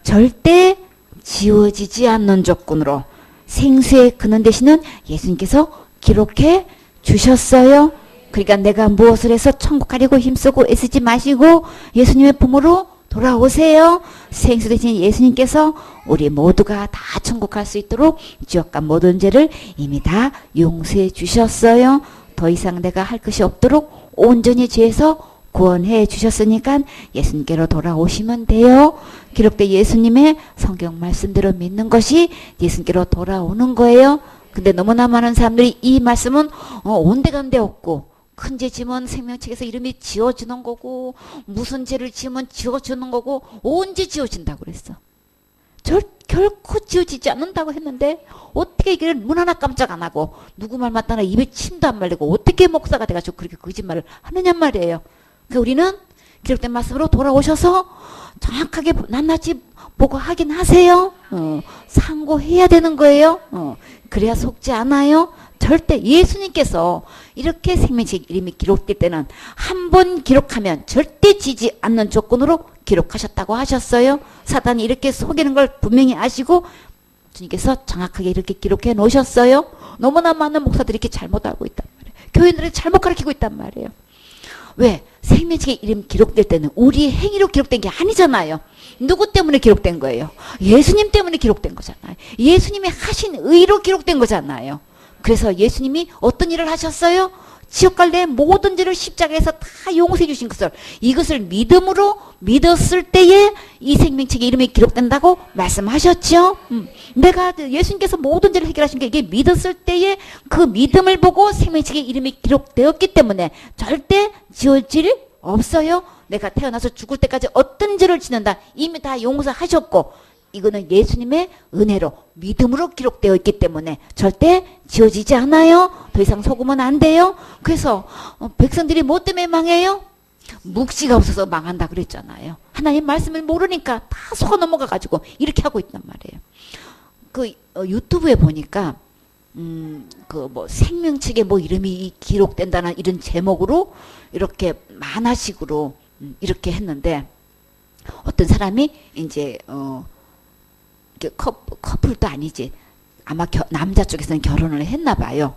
절대 지워지지 않는 조건으로 생수의 근원 되시는 예수님께서 기록해 주셨어요. 그러니까 내가 무엇을 해서 천국 가려고 힘쓰고 애쓰지 마시고 예수님의 품으로 돌아오세요. 생수 되신 예수님께서 우리 모두가 다 천국 갈 수 있도록 지옥과 모든 죄를 이미 다 용서해 주셨어요. 더 이상 내가 할 것이 없도록 온전히 죄에서 구원해 주셨으니까 예수님께로 돌아오시면 돼요. 기록된 예수님의 성경 말씀대로 믿는 것이 예수님께로 돌아오는 거예요. 근데 너무나 많은 사람들이 이 말씀은 온데간데 없고 큰 죄 지으면 생명책에서 이름이 지워지는 거고, 무슨 죄를 지으면 지워지는 거고, 언제 지워진다고 그랬어. 결코 지워지지 않는다고 했는데 어떻게 이걸 문 하나 깜짝 안 하고 누구 말 맞다나 입에 침도 안 말리고 어떻게 목사가 돼가지고 그렇게 거짓말을 하느냐 말이에요. 그러니까 우리는 기록된 말씀으로 돌아오셔서 정확하게 낱낱이 보고 확인하세요. 상고해야 되는 거예요. 그래야 속지 않아요. 절대 예수님께서 이렇게 생명책 이름이 기록될 때는 한 번 기록하면 절대 지지 않는 조건으로 기록하셨다고 하셨어요. 사단이 이렇게 속이는 걸 분명히 아시고 주님께서 정확하게 이렇게 기록해 놓으셨어요. 너무나 많은 목사들이 이렇게 잘못 알고 있단 말이에요. 교인들이 잘못 가르치고 있단 말이에요. 왜? 생명책에 이름 기록될 때는 우리의 행위로 기록된 게 아니잖아요. 누구 때문에 기록된 거예요? 예수님 때문에 기록된 거잖아요. 예수님이 하신 의로 기록된 거잖아요. 그래서 예수님이 어떤 일을 하셨어요? 지옥 갈래 모든 죄를 십자가에서 다 용서해 주신 것을, 이것을 믿음으로 믿었을 때에 이 생명책에 이름이 기록된다고 말씀하셨죠. 내가 예수님께서 모든 죄를 해결하신 게 이게 믿었을 때에 그 믿음을 보고 생명책에 이름이 기록되었기 때문에 절대 지워질 일 없어요. 내가 태어나서 죽을 때까지 어떤 죄를 짓는다 이미 다 용서하셨고, 이거는 예수님의 은혜로 믿음으로 기록되어 있기 때문에 절대 지워지지 않아요. 더 이상 속으면 안 돼요. 그래서 백성들이 뭐 때문에 망해요? 묵시가 없어서 망한다 그랬잖아요. 하나님 말씀을 모르니까 다 속아 넘어가가지고 이렇게 하고 있단 말이에요. 그 유튜브에 보니까 그 뭐 생명책에 뭐 이름이 기록된다는 이런 제목으로 이렇게 만화식으로 이렇게 했는데, 어떤 사람이 이제 커플도 아니지, 아마 남자 쪽에서는 결혼을 했나 봐요.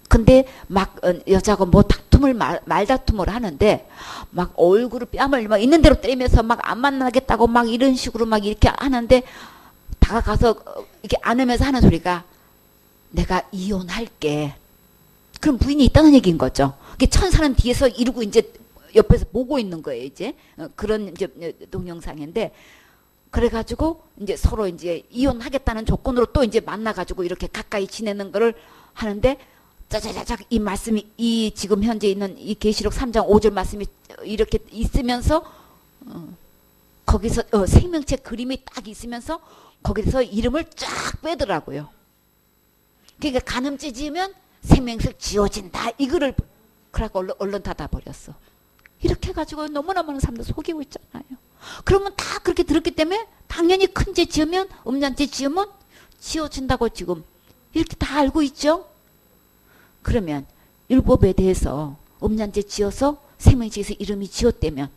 근데 막 여자가 뭐 다툼을 말다툼을 하는데 막 얼굴을 뺨을 막 있는 대로 때리면서 막 안 만나겠다고 막 이런 식으로 막 이렇게 하는데, 다가가서 이렇게 안으면서 하는 소리가 내가 이혼할게. 그럼 부인이 있다는 얘기인 거죠. 천사는 뒤에서 이러고 이제 옆에서 보고 있는 거예요. 이제 그런 이제 동영상인데, 그래가지고 이제 서로 이제 이혼하겠다는 조건으로 또 이제 만나가지고 이렇게 가까이 지내는 거를 하는데, 짜자자작 이 말씀이, 이 지금 현재 있는 이 계시록 3장 5절 말씀이 이렇게 있으면서 거기서 생명책 그림이 딱 있으면서 거기서 이름을 쫙 빼더라고요. 그러니까 간음죄 지으면 생명책 지워진다 이거를, 그래갖고 얼른 닫아버렸어. 이렇게 해가지고 너무나 많은 사람들 속이고 있잖아요. 그러면 다 그렇게 들었기 때문에 당연히 큰 죄 지으면, 음란죄 지으면 지워진다고 지금 이렇게 다 알고 있죠. 그러면 율법에 대해서 음란죄 지어서 생명책에서 이름이 지웠다면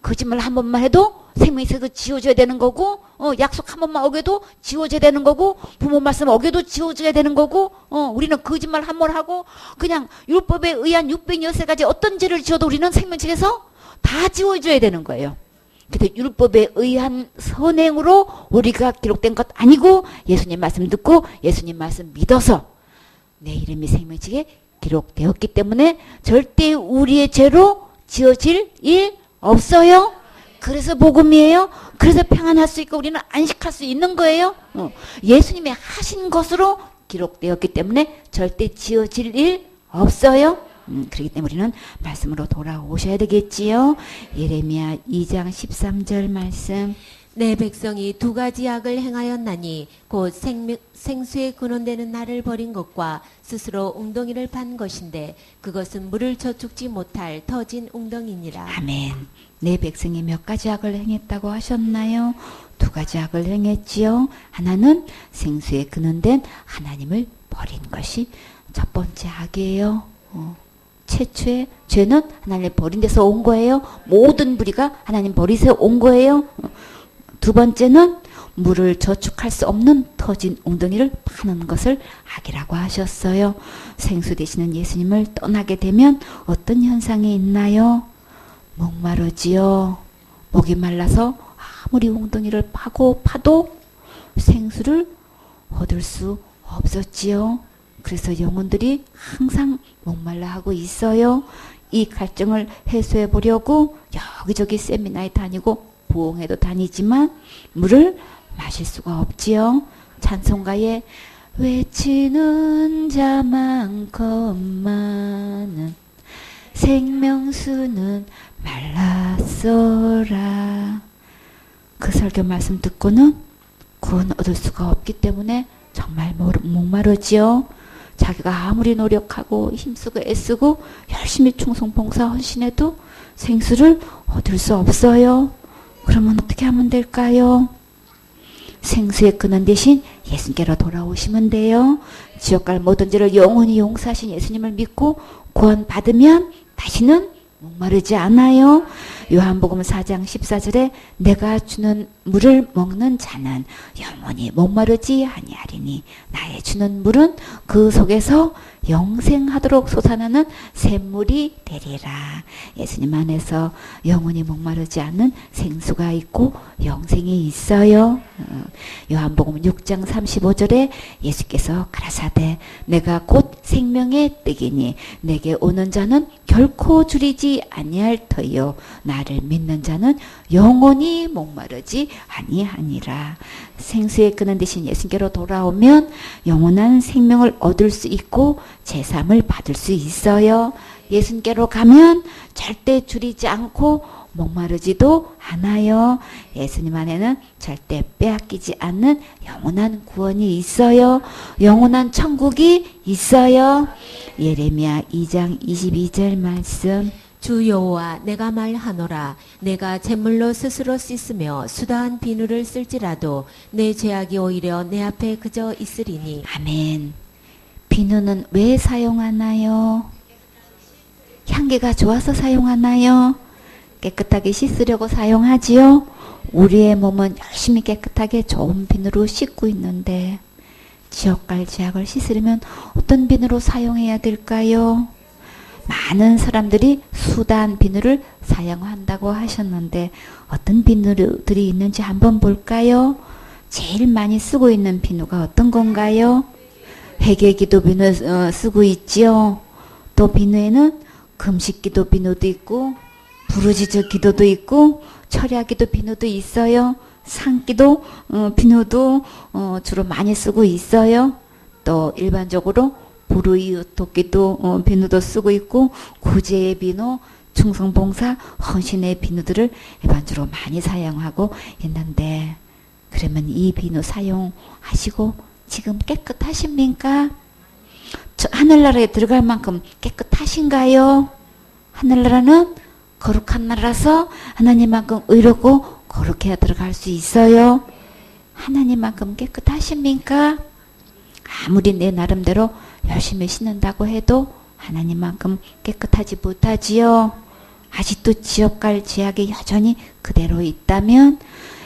거짓말 한 번만 해도 생명책에서 지워져야 되는 거고, 약속 한 번만 어겨도 지워져야 되는 거고, 부모 말씀 어겨도 지워져야 되는 거고, 우리는 거짓말 한 번 하고 그냥 율법에 의한 613가지 어떤 죄를 지어도 우리는 생명책에서 다 지워줘야 되는 거예요. 근데 율법에 의한 선행으로 우리가 기록된 것 아니고 예수님 말씀 듣고 예수님 말씀 믿어서 내 이름이 생명책에 기록되었기 때문에 절대 우리의 죄로 지어질 일 없어요. 그래서 복음이에요. 그래서 평안할 수 있고 우리는 안식할 수 있는 거예요. 예수님이 하신 것으로 기록되었기 때문에 절대 지어질 일 없어요. 그렇기 때문에 우리는 말씀으로 돌아오셔야 되겠지요. 예레미야 2장 13절 말씀. 내 백성이 두 가지 악을 행하였나니 곧 생수에 근원되는 나를 버린 것과 스스로 웅덩이를 판 것인데 그것은 물을 저축지 못할 터진 웅덩이니라. 아멘. 내 백성이 몇 가지 악을 행했다고 하셨나요? 두 가지 악을 행했지요. 하나는 생수에 근원된 하나님을 버린 것이 첫 번째 악이에요. 최초의 죄는 하나님을 버린 데서 온 거예요. 모든 불의가 하나님 버리서 온 거예요. 두 번째는 물을 저축할 수 없는 터진 웅덩이를 파는 것을 악이라고 하셨어요. 생수 되시는 예수님을 떠나게 되면 어떤 현상이 있나요? 목마르지요. 목이 말라서 아무리 웅덩이를 파도 생수를 얻을 수 없었지요. 그래서 영혼들이 항상 목말라 하고 있어요. 이 갈증을 해소해 보려고 여기저기 세미나에 다니고 부흥회도 다니지만 물을 마실 수가 없지요. 찬송가에 외치는 자 많건만은 생수는 말랐어라. 그 설교 말씀 듣고는 구원 얻을 수가 없기 때문에 정말 목마르지요. 자기가 아무리 노력하고 힘쓰고 애쓰고 열심히 충성 봉사 헌신해도 생수를 얻을 수 없어요. 그러면 어떻게 하면 될까요? 생수의 근원 대신 예수님께로 돌아오시면 돼요. 지옥 갈 모든 죄를 영원히 용서하신 예수님을 믿고 구원 받으면 다시는 목마르지 않아요. 요한복음 4장 14절에 내가 주는 물을 먹는 자는 영원히 목마르지 아니하리니 나의 주는 물은 그 속에서 영생하도록 솟아나는 샘물이 되리라. 예수님 안에서 영원히 목마르지 않는 생수가 있고 영생이 있어요. 요한복음 6장 35절에 예수께서 가라사대 내가 곧 생명의 떡이니 내게 오는 자는 결코 줄이지 아니할 터요 나를 믿는 자는 영원히 목마르지 아니하니라. 생수의 근원 되신 예수께로 돌아오면 영원한 생명을 얻을 수 있고 제삼을 받을 수 있어요. 예수께로 가면 절대 줄이지 않고 목마르지도 않아요. 예수님 안에는 절대 빼앗기지 않는 영원한 구원이 있어요. 영원한 천국이 있어요. 예레미야 2장 22절 말씀. 주 여호와 내가 말하노라 내가 제물로 스스로 씻으며 수다한 비누를 쓸지라도 내 죄악이 오히려 내 앞에 그저 있으리니. 아멘. 비누는 왜 사용하나요? 향기가 좋아서 사용하나요? 깨끗하게 씻으려고 사용하지요. 우리의 몸은 열심히 깨끗하게 좋은 비누로 씻고 있는데 지옥 갈 죄악을 씻으려면 어떤 비누로 사용해야 될까요? 많은 사람들이 수단 비누를 사용한다고 하셨는데 어떤 비누들이 있는지 한번 볼까요? 제일 많이 쓰고 있는 비누가 어떤 건가요? 회개기도 비누 쓰고 있지요. 또 비누에는 금식기도 비누도 있고 부르짖을 기도도 있고 철야기도 비누도 있어요. 산기도 비누도 주로 많이 쓰고 있어요. 또 일반적으로 불의의 도끼도 비누도 쓰고 있고 구제의 비누, 충성봉사, 헌신의 비누들을 일반적으로 많이 사용하고 있는데 그러면 이 비누 사용하시고 지금 깨끗하십니까? 하늘나라에 들어갈 만큼 깨끗하신가요? 하늘나라는 거룩한 나라라서 하나님만큼 의롭고 거룩해야 들어갈 수 있어요. 하나님만큼 깨끗하십니까? 아무리 내 나름대로 열심히 신는다고 해도 하나님만큼 깨끗하지 못하지요. 아직도 지옥 갈 죄악이 여전히 그대로 있다면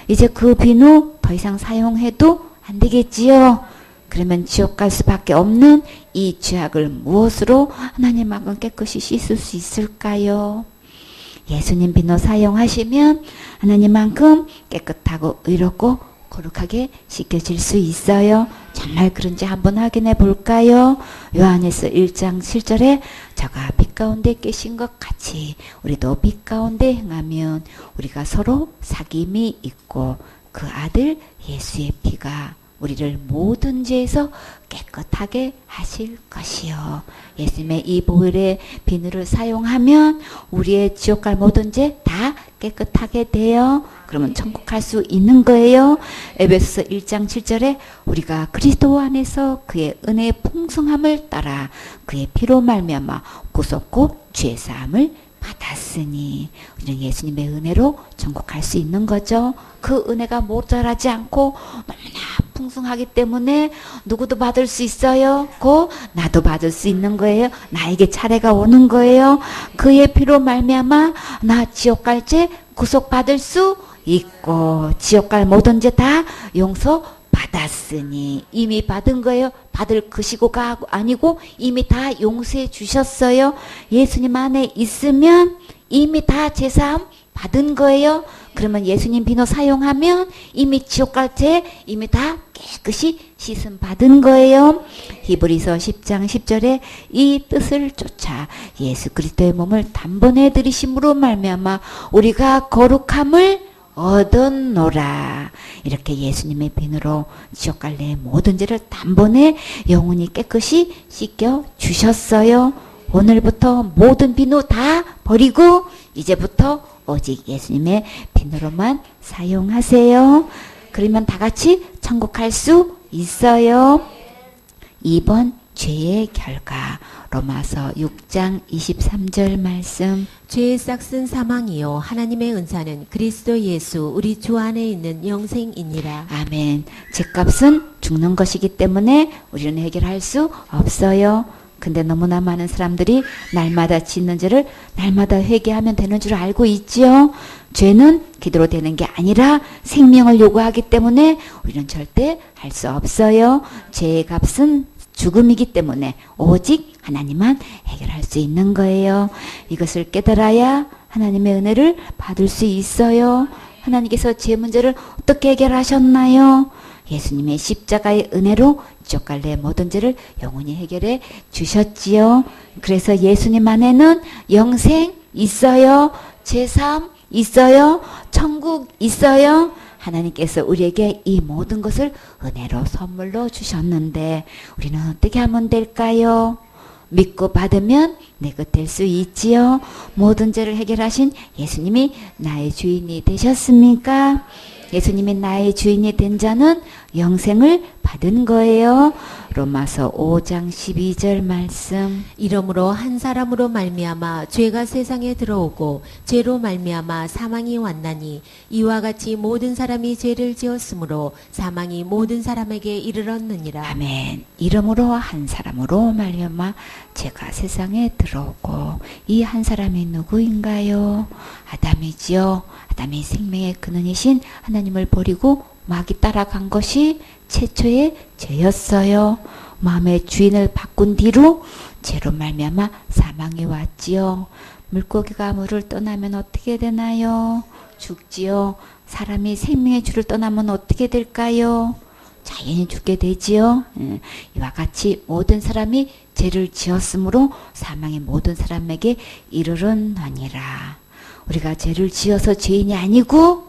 이제 그 비누 더 이상 사용해도 안 되겠지요. 그러면 지옥 갈 수밖에 없는 이 죄악을 무엇으로 하나님만큼 깨끗이 씻을 수 있을까요? 예수님 비누 사용하시면 하나님만큼 깨끗하고 의롭고 거룩하게 씻겨질 수 있어요. 정말 그런지 한번 확인해 볼까요? 요한에서 1장 7절에 저가 빛 가운데 계신 것 같이 우리도 빛 가운데 행하면 우리가 서로 사귐이 있고 그 아들 예수의 피가 우리를 모든 죄에서 깨끗하게 하실 것이요. 예수님의 이 보혈의 비누를 사용하면 우리의 지옥 갈 모든 죄 다 깨끗하게 돼요. 그러면 천국 갈 수 있는 거예요. 에베소서 1장 7절에 우리가 그리스도 안에서 그의 은혜의 풍성함을 따라 그의 피로 말미암아 구속고 죄 사함을 받았으니 우리는 예수님의 은혜로 천국 갈 수 있는 거죠. 그 은혜가 모자라지 않고 너무나 풍성하기 때문에 누구도 받을 수 있어요. 고 나도 받을 수 있는 거예요. 나에게 차례가 오는 거예요. 그의 피로 말미암아 나 지옥 갈 죄 구속받을 수 있고 지옥 갈 모든 죄 다 용서 받았으니 이미 받은 거예요. 받을 것이고가 아니고 이미 다 용서해 주셨어요. 예수님 안에 있으면 이미 다 제사함 받은 거예요. 그러면 예수님 비누 사용하면 이미 지옥 갈 죄 이미 다 깨끗이 씻음 받은 거예요. 히브리서 10장 10절에 이 뜻을 쫓아 예수 그리스도의 몸을 단번에 들이심으로 말미암아 우리가 거룩함을 얻었노라. 이렇게 예수님의 비누로 지옥 갈래 모든 죄를 단번에 영원히 깨끗이 씻겨 주셨어요. 오늘부터 모든 비누 다 버리고 이제부터 오직 예수님의 비누로만 사용하세요. 그러면 다 같이 천국 갈 수 있어요. 2번 죄의 결과. 로마서 6장 23절 말씀. 죄의 싹은 사망이요 하나님의 은사는 그리스도 예수 우리 주 안에 있는 영생이니라. 아멘. 죄값은 죽는 것이기 때문에 우리는 해결할 수 없어요. 근데 너무나 많은 사람들이 날마다 짓는 죄를 날마다 회개하면 되는 줄 알고 있지요. 죄는 기도로 되는 게 아니라 생명을 요구하기 때문에 우리는 절대 할 수 없어요. 죄의 값은 죽음이기 때문에 오직 하나님만 해결할 수 있는 거예요. 이것을 깨달아야 하나님의 은혜를 받을 수 있어요. 하나님께서 제 문제를 어떻게 해결하셨나요? 예수님의 십자가의 은혜로 지옥 갈 내 모든 죄를 영원히 해결해 주셨지요. 그래서 예수님 안에는 영생 있어요. 제3 있어요. 천국 있어요. 하나님께서 우리에게 이 모든 것을 은혜로 선물로 주셨는데 우리는 어떻게 하면 될까요? 믿고 받으면 내 것 될 수 있지요. 모든 죄를 해결하신 예수님이 나의 주인이 되셨습니까? 예수님이 나의 주인이 된 자는 영생을 받은 거예요. 로마서 5장 12절 말씀. 이러므로 한 사람으로 말미암아 죄가 세상에 들어오고 죄로 말미암아 사망이 왔나니 이와 같이 모든 사람이 죄를 지었으므로 사망이 모든 사람에게 이르렀느니라. 아멘. 이러므로 한 사람으로 말미암아 죄가 세상에 들어오고 이 한 사람이 누구인가요? 아담이지요. 아담이 생명의 근원이신 하나님을 버리고 마귀 따라간 것이 최초의 죄였어요. 마음의 주인을 바꾼 뒤로 죄로 말미암아 사망이 왔지요. 물고기가 물을 떠나면 어떻게 되나요? 죽지요. 사람이 생명의 주를 떠나면 어떻게 될까요? 자연히 죽게 되지요. 이와 같이 모든 사람이 죄를 지었으므로 사망이 모든 사람에게 이르렀느니라. 우리가 죄를 지어서 죄인이 아니고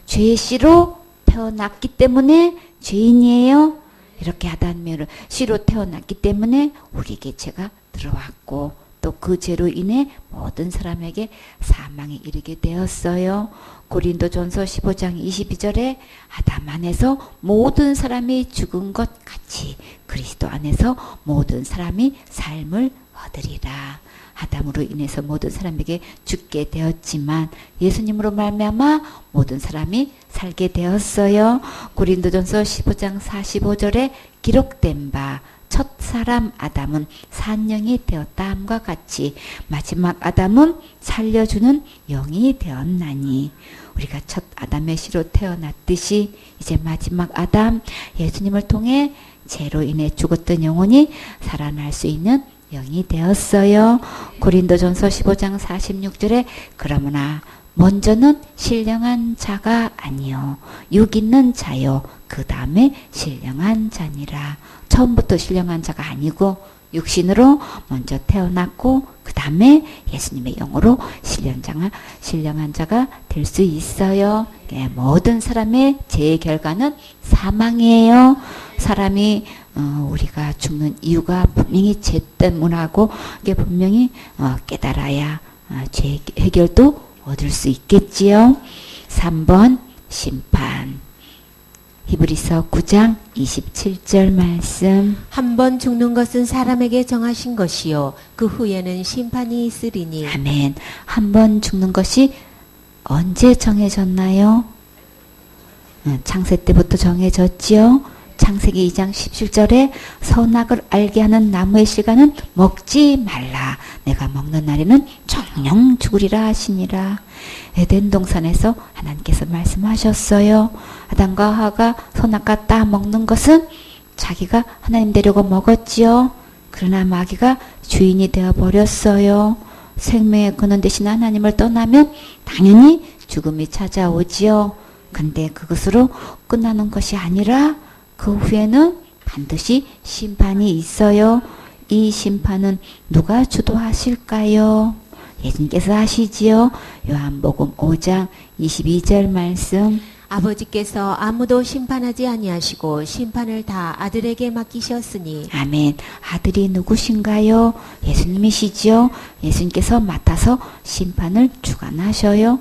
죄의 씨로 태어났기 때문에 죄인이에요. 이렇게 아담의 씨로 태어났기 때문에 우리에게 죄가 들어왔고 또 그 죄로 인해 모든 사람에게 사망에 이르게 되었어요. 고린도전서 15장 22절에 아담 안에서 모든 사람이 죽은 것 같이 그리스도 안에서 모든 사람이 삶을 얻으리라. 아담으로 인해서 모든 사람에게 죽게 되었지만 예수님으로 말미암아 모든 사람이 살게 되었어요. 고린도전서 15장 45절에 기록된 바 첫 사람 아담은 산영이 되었다 함과 같이 마지막 아담은 살려주는 영이 되었나니 우리가 첫 아담의 씨로 태어났듯이 이제 마지막 아담 예수님을 통해 죄로 인해 죽었던 영혼이 살아날 수 있는 영이 되었어요. 고린도전서 15장 46절에 그러므나 먼저는 신령한 자가 아니요 육 있는 자요 그 다음에 신령한 자니라. 처음부터 신령한 자가 아니고 육신으로 먼저 태어났고 그 다음에 예수님의 영으로 신령한 자가 될 수 있어요. 모든 사람의 죄의 결과는 사망이에요. 사람이 우리가 죽는 이유가 분명히 죄 때문하고 이게 분명히 깨달아야 죄 해결도 얻을 수 있겠지요. 3번 심판. 히브리서 9장 27절 말씀. 한 번 죽는 것은 사람에게 정하신 것이요 그 후에는 심판이 있으리니. 아멘. 한 번 죽는 것이 언제 정해졌나요? 창세 때부터 정해졌지요. 창세기 2장 17절에 선악을 알게 하는 나무의 실과는 먹지 말라. 내가 먹는 날에는 정령 죽으리라 하시니라. 에덴 동산에서 하나님께서 말씀하셨어요. 아담과 하와가 선악과 따 먹는 것은 자기가 하나님 되려고 먹었지요. 그러나 마귀가 주인이 되어 버렸어요. 생명의 근원 되신 하나님을 떠나면 당연히 죽음이 찾아오지요. 근데 그것으로 끝나는 것이 아니라 그 후에는 반드시 심판이 있어요. 이 심판은 누가 주도하실까요? 예수님께서 하시지요. 요한복음 5장 22절 말씀. 아버지께서 아무도 심판하지 아니하시고 심판을 다 아들에게 맡기셨으니 아멘. 아들이 누구신가요? 예수님이시죠. 예수님께서 맡아서 심판을 주관하셔요.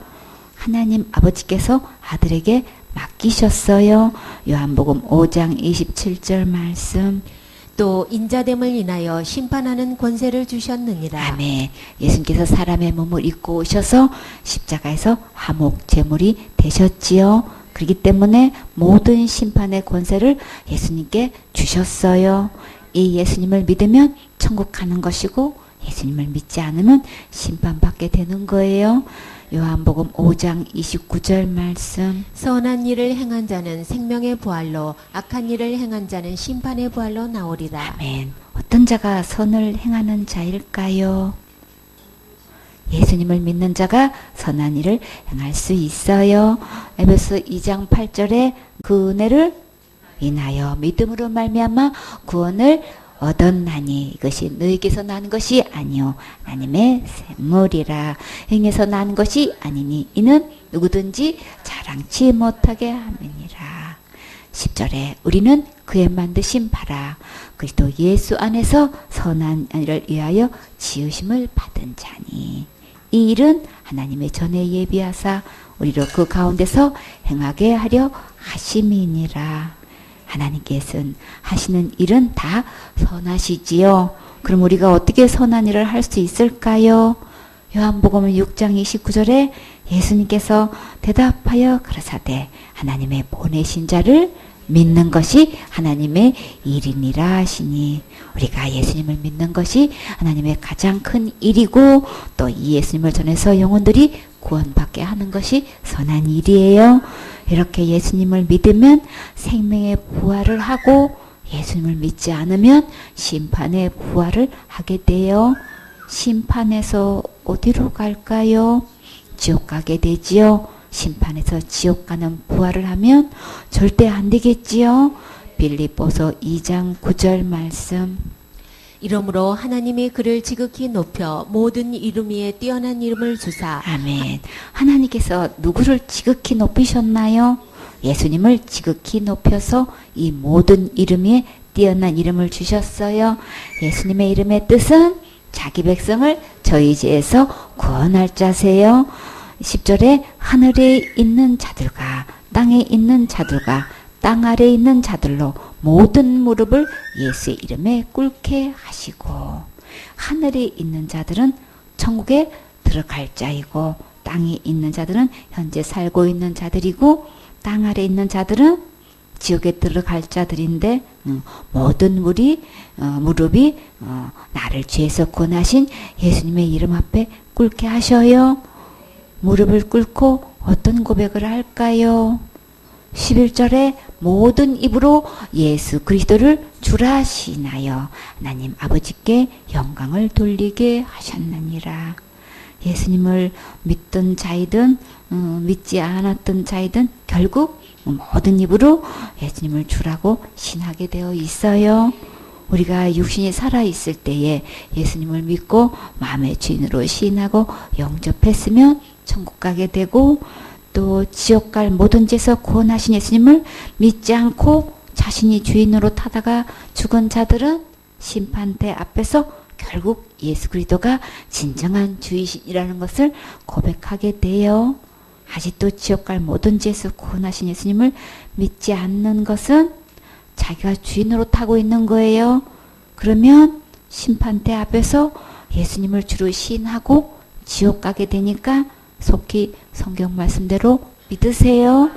하나님 아버지께서 아들에게 맡기셨어요. 요한복음 5장 27절 말씀. 또 인자됨을 인하여 심판하는 권세를 주셨느니라. 아멘. 예수님께서 사람의 몸을 입고 오셔서 십자가에서 화목 제물이 되셨지요. 그렇기 때문에 모든 심판의 권세를 예수님께 주셨어요. 이 예수님을 믿으면 천국 가는 것이고 예수님을 믿지 않으면 심판받게 되는 거예요. 요한복음 5장 29절 말씀. 선한 일을 행한 자는 생명의 부활로 악한 일을 행한 자는 심판의 부활로 나오리라. 아멘. 어떤 자가 선을 행하는 자일까요? 예수님을 믿는 자가 선한 일을 행할 수 있어요. 에베소 2장 8절에 그 은혜를 인하여 믿음으로 말미암아 구원을 얻었나니 이것이 너희에게서 나는 것이 아니요 하나님의 샘물이라. 행에서 나는 것이 아니니 이는 누구든지 자랑치 못하게 함이니라. 10절에 우리는 그의 만드신 바라 그리스도 예수 안에서 선한 일을 위하여 지으심을 받은 자니 이 일은 하나님의 전에 예비하사 우리로 그 가운데서 행하게 하려 하심이니라. 하나님께서는 하시는 일은 다 선하시지요. 그럼 우리가 어떻게 선한 일을 할 수 있을까요? 요한복음 6장 29절에 예수님께서 대답하여 가라사대 하나님의 보내신 자를 믿는 것이 하나님의 일이니라 하시니 우리가 예수님을 믿는 것이 하나님의 가장 큰 일이고 또 이 예수님을 전해서 영혼들이 구원받게 하는 것이 선한 일이에요. 이렇게 예수님을 믿으면 생명의 부활을 하고 예수님을 믿지 않으면 심판의 부활을 하게 돼요. 심판에서 어디로 갈까요? 지옥 가게 되지요. 심판에서 지옥 가는 부활을 하면 절대 안 되겠지요. 빌립보서 2장 9절 말씀. 이러므로 하나님이 그를 지극히 높여 모든 이름 위에 뛰어난 이름을 주사. 아멘. 하나님께서 누구를 지극히 높이셨나요? 예수님을 지극히 높여서 이 모든 이름 위에 뛰어난 이름을 주셨어요. 예수님의 이름의 뜻은 자기 백성을 저희 죄에서 구원할 자세요. 10절에 하늘에 있는 자들과 땅에 있는 자들과 땅 아래에 있는 자들로 모든 무릎을 예수의 이름에 꿇게 하시고 하늘에 있는 자들은 천국에 들어갈 자이고 땅에 있는 자들은 현재 살고 있는 자들이고 땅 아래에 있는 자들은 지옥에 들어갈 자들인데 모든 무릎이 나를 죄에서 구원하신 예수님의 이름 앞에 꿇게 하셔요. 무릎을 꿇고 어떤 고백을 할까요? 11절에 모든 입으로 예수 그리스도를 주라 시인하여 하나님 아버지께 영광을 돌리게 하셨느니라. 예수님을 믿던 자이든 믿지 않았던 자이든 결국 모든 입으로 예수님을 주라고 신하게 되어 있어요. 우리가 육신이 살아있을 때에 예수님을 믿고 마음의 주인으로 시인하고 영접했으면 천국 가게 되고 또 지옥 갈 모든 죄에서 구원하신 예수님을 믿지 않고 자신이 주인으로 타다가 죽은 자들은 심판대 앞에서 결국 예수 그리스도가 진정한 주이시라는 것을 고백하게 돼요. 아직도 지옥 갈 모든 죄에서 구원하신 예수님을 믿지 않는 것은 자기가 주인으로 타고 있는 거예요. 그러면 심판대 앞에서 예수님을 주로 시인하고 지옥 가게 되니까 속히 성경 말씀대로 믿으세요.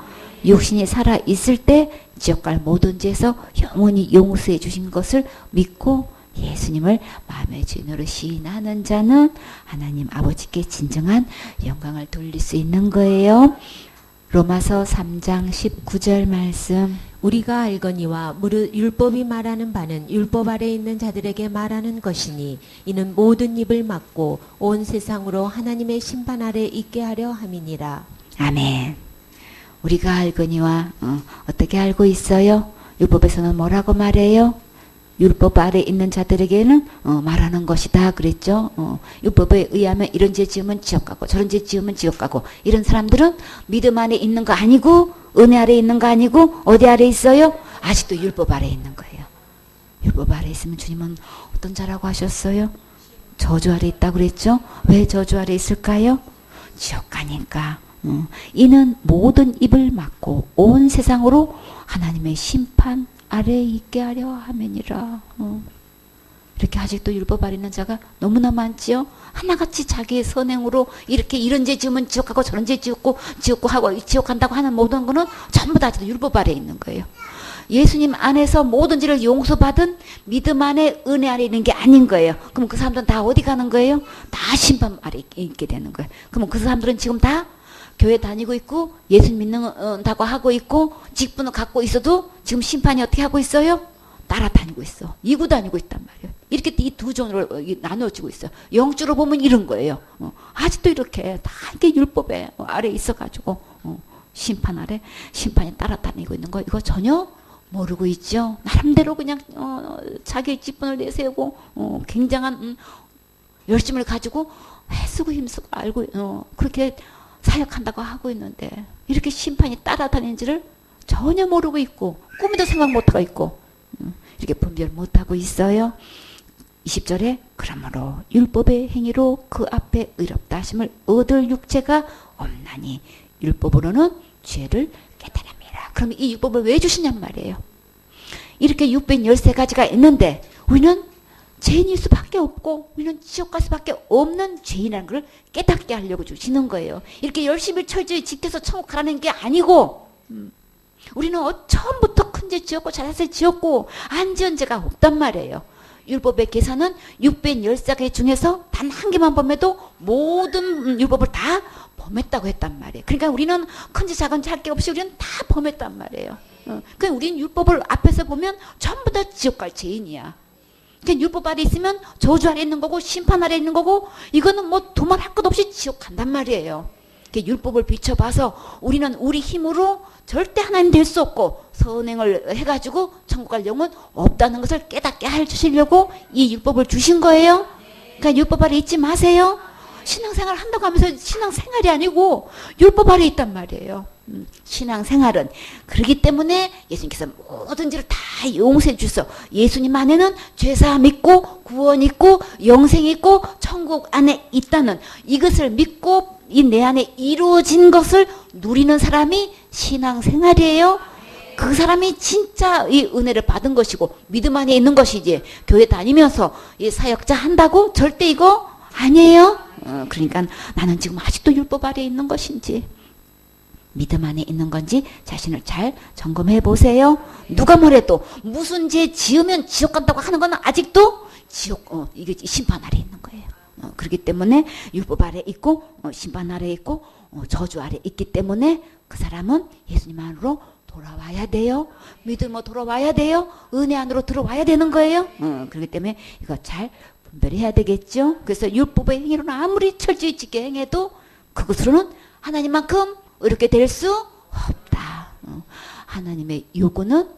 육신이 살아 있을 때 지옥 갈 모든 죄에서 영원히 용서해 주신 것을 믿고 예수님을 마음의 주인으로 시인하는 자는 하나님 아버지께 진정한 영광을 돌릴 수 있는 거예요. 로마서 3장 19절 말씀. 우리가 알거니와 무릇 율법이 말하는 바는 율법 아래 있는 자들에게 말하는 것이니 이는 모든 입을 막고 온 세상으로 하나님의 심판 아래 있게 하려 함이니라. 아멘. 우리가 알거니와 어떻게 알고 있어요? 율법에서는 뭐라고 말해요? 율법 아래 있는 자들에게는 말하는 것이다 그랬죠. 율법에 의하면 이런 죄 지으면 지옥 가고 저런 죄 지으면 지옥 가고, 이런 사람들은 믿음 안에 있는 거 아니고 은혜 아래 있는 거 아니고 어디 아래 있어요? 아직도 율법 아래 있는 거예요. 율법 아래 있으면 주님은 어떤 자라고 하셨어요? 저주 아래 있다고 그랬죠. 왜 저주 아래 있을까요? 지옥 가니까. 이는 모든 입을 막고 온 세상으로 하나님의 심판 아래에 있게 하려 함이니라. 이렇게 아직도 율법 아래 있는 자가 너무나 많지요. 하나같이 자기의 선행으로 이렇게 이런 죄 지으면 지옥 가고 저런 죄 지었고 지옥고 하고 지옥 간다고 하는 모든 거는 전부 다 율법 아래 있는 거예요. 예수님 안에서 모든 죄를 용서받은 믿음 안에 은혜 아래 있는 게 아닌 거예요. 그럼 그 사람들은 다 어디 가는 거예요? 다 심판 아래 있게 되는 거예요. 그럼 그 사람들은 지금 다 교회 다니고 있고 예수 믿는다고 하고 있고 직분을 갖고 있어도 지금 심판이 어떻게 하고 있어요? 따라다니고 있어. 이고 다니고 있단 말이에요. 이렇게 이 두 종으로 나누어지고 있어요. 영적으로 보면 이런 거예요. 아직도 이렇게 다 이게 율법에 아래 있어가지고 심판 아래 심판이 따라다니고 있는 거, 이거 전혀 모르고 있죠. 나름대로 그냥 자기의 직분을 내세우고 굉장한 열심을 가지고 애쓰고 힘쓰고 알고 그렇게 사역한다고 하고 있는데 이렇게 심판이 따라다니는지를 전혀 모르고 있고 꿈에도 생각 못하고 있고 이렇게 분별 못하고 있어요. 20절에 그러므로 율법의 행위로 그 앞에 의롭다 하심을 얻을 육체가 없나니 율법으로는 죄를 깨달음이라. 그럼 이 율법을 왜 주시냔 말이에요. 이렇게 613가지가 있는데 우리는 죄인일 수밖에 없고 우리는 지옥 갈 수밖에 없는 죄인이라는 걸 깨닫게 하려고 주시는 거예요. 이렇게 열심히 철저히 지켜서 천국 가라는 게 아니고 우리는 처음부터 큰 죄 지었고 잘못을 지었고 안 지은 죄가 없단 말이에요. 율법의 계산은 613개 중에서 단 한 개만 범해도 모든 율법을 다 범했다고 했단 말이에요. 그러니까 우리는 큰죄 작은죄 할 게 없이 우리는 다 범했단 말이에요. 그러니까 우리는 율법을 앞에서 보면 전부 다 지옥 갈 죄인이야. 그러니까 율법 아래 있으면 저주 아래 있는 거고 심판 아래 있는 거고 이거는 뭐 도말할 것 없이 지옥 간단 말이에요. 그러니까 율법을 비춰봐서 우리는 우리 힘으로 절대 하나님 될 수 없고 선행을 해가지고 천국 갈 영은 없다는 것을 깨닫게 해 주시려고 이 율법을 주신 거예요. 그러니까 율법 아래 있지 마세요. 신앙생활 한다고 하면서 신앙생활이 아니고 율법 아래 있단 말이에요. 신앙생활은 그렇기 때문에 예수님께서 모든 죄를 다 용서해 주셔서 예수님 안에는 죄사함 있고 구원 있고 영생 있고 천국 안에 있다는 이것을 믿고 이 내 안에 이루어진 것을 누리는 사람이 신앙생활이에요. 그 사람이 진짜 이 은혜를 받은 것이고 믿음 안에 있는 것이지 교회 다니면서 이 사역자 한다고 절대 이거 아니에요. 그러니까 나는 지금 아직도 율법 아래에 있는 것인지 믿음 안에 있는 건지 자신을 잘 점검해 보세요. 누가 뭐래도 무슨 죄 지으면 지옥 간다고 하는 건 아직도 지옥 이게 심판 아래 있는 거예요. 그렇기 때문에 율법 아래 있고 심판 아래 있고 저주 아래 있기 때문에 그 사람은 예수님 안으로 돌아와야 돼요. 믿음으로 돌아와야 돼요. 은혜 안으로 들어와야 되는 거예요. 그렇기 때문에 이거 잘 분별해야 되겠죠. 그래서 율법의 행위로는 아무리 철저히 지켜 행해도 그것으로는 하나님만큼 이렇게 될 수 없다. 하나님의 요구는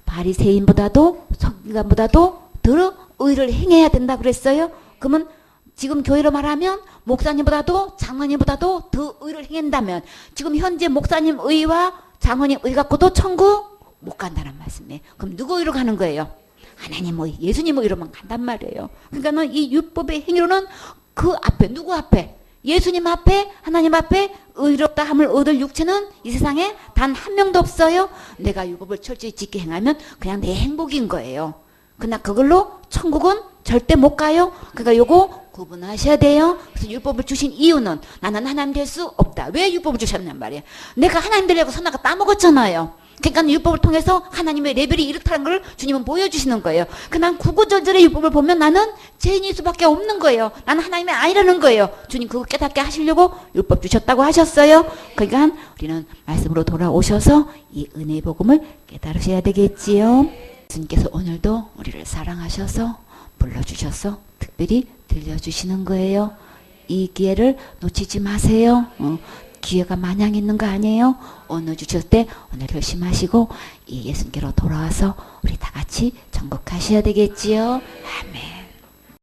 바리새인보다도 서기관보다도 더 의를 행해야 된다 그랬어요. 그러면 지금 교회로 말하면 목사님보다도 장로님보다도 더 의를 행한다면 지금 현재 목사님 의와 장로님 의 갖고도 천국 못 간다는 말씀이에요. 그럼 누구 의로 가는 거예요? 하나님 의, 예수님 의로만 간단 말이에요. 그러니까는 이 율법의 행위로는 그 앞에 누구 앞에? 예수님 앞에 하나님 앞에 의롭다 함을 얻을 육체는 이 세상에 단 한 명도 없어요. 내가 율법을 철저히 지켜 행하면 그냥 내 행복인 거예요. 그러나 그걸로 천국은 절대 못 가요. 그러니까 요거 구분하셔야 돼요. 그래서 율법을 주신 이유는 나는 하나님 될 수 없다. 왜 율법을 주셨냔 말이에요. 내가 하나님 되려고 선나가 따먹었잖아요. 그러니까 율법을 통해서 하나님의 레벨이 이렇다는 걸 주님은 보여주시는 거예요. 난 구구절절의 율법을 보면 나는 죄인일 수밖에 없는 거예요. 나는 하나님이 아니라는 거예요. 주님 그거 깨닫게 하시려고 율법 주셨다고 하셨어요. 그러니까 우리는 말씀으로 돌아오셔서 이 은혜의 복음을 깨달으셔야 되겠지요. 주님께서 오늘도 우리를 사랑하셔서 불러주셔서 특별히 들려주시는 거예요. 이 기회를 놓치지 마세요. 기회가 마냥 있는 거 아니에요? 오늘 주실 때 오늘 결심하시고 이 예수님께로 돌아와서 우리 다 같이 전국하셔야 되겠지요. 아멘.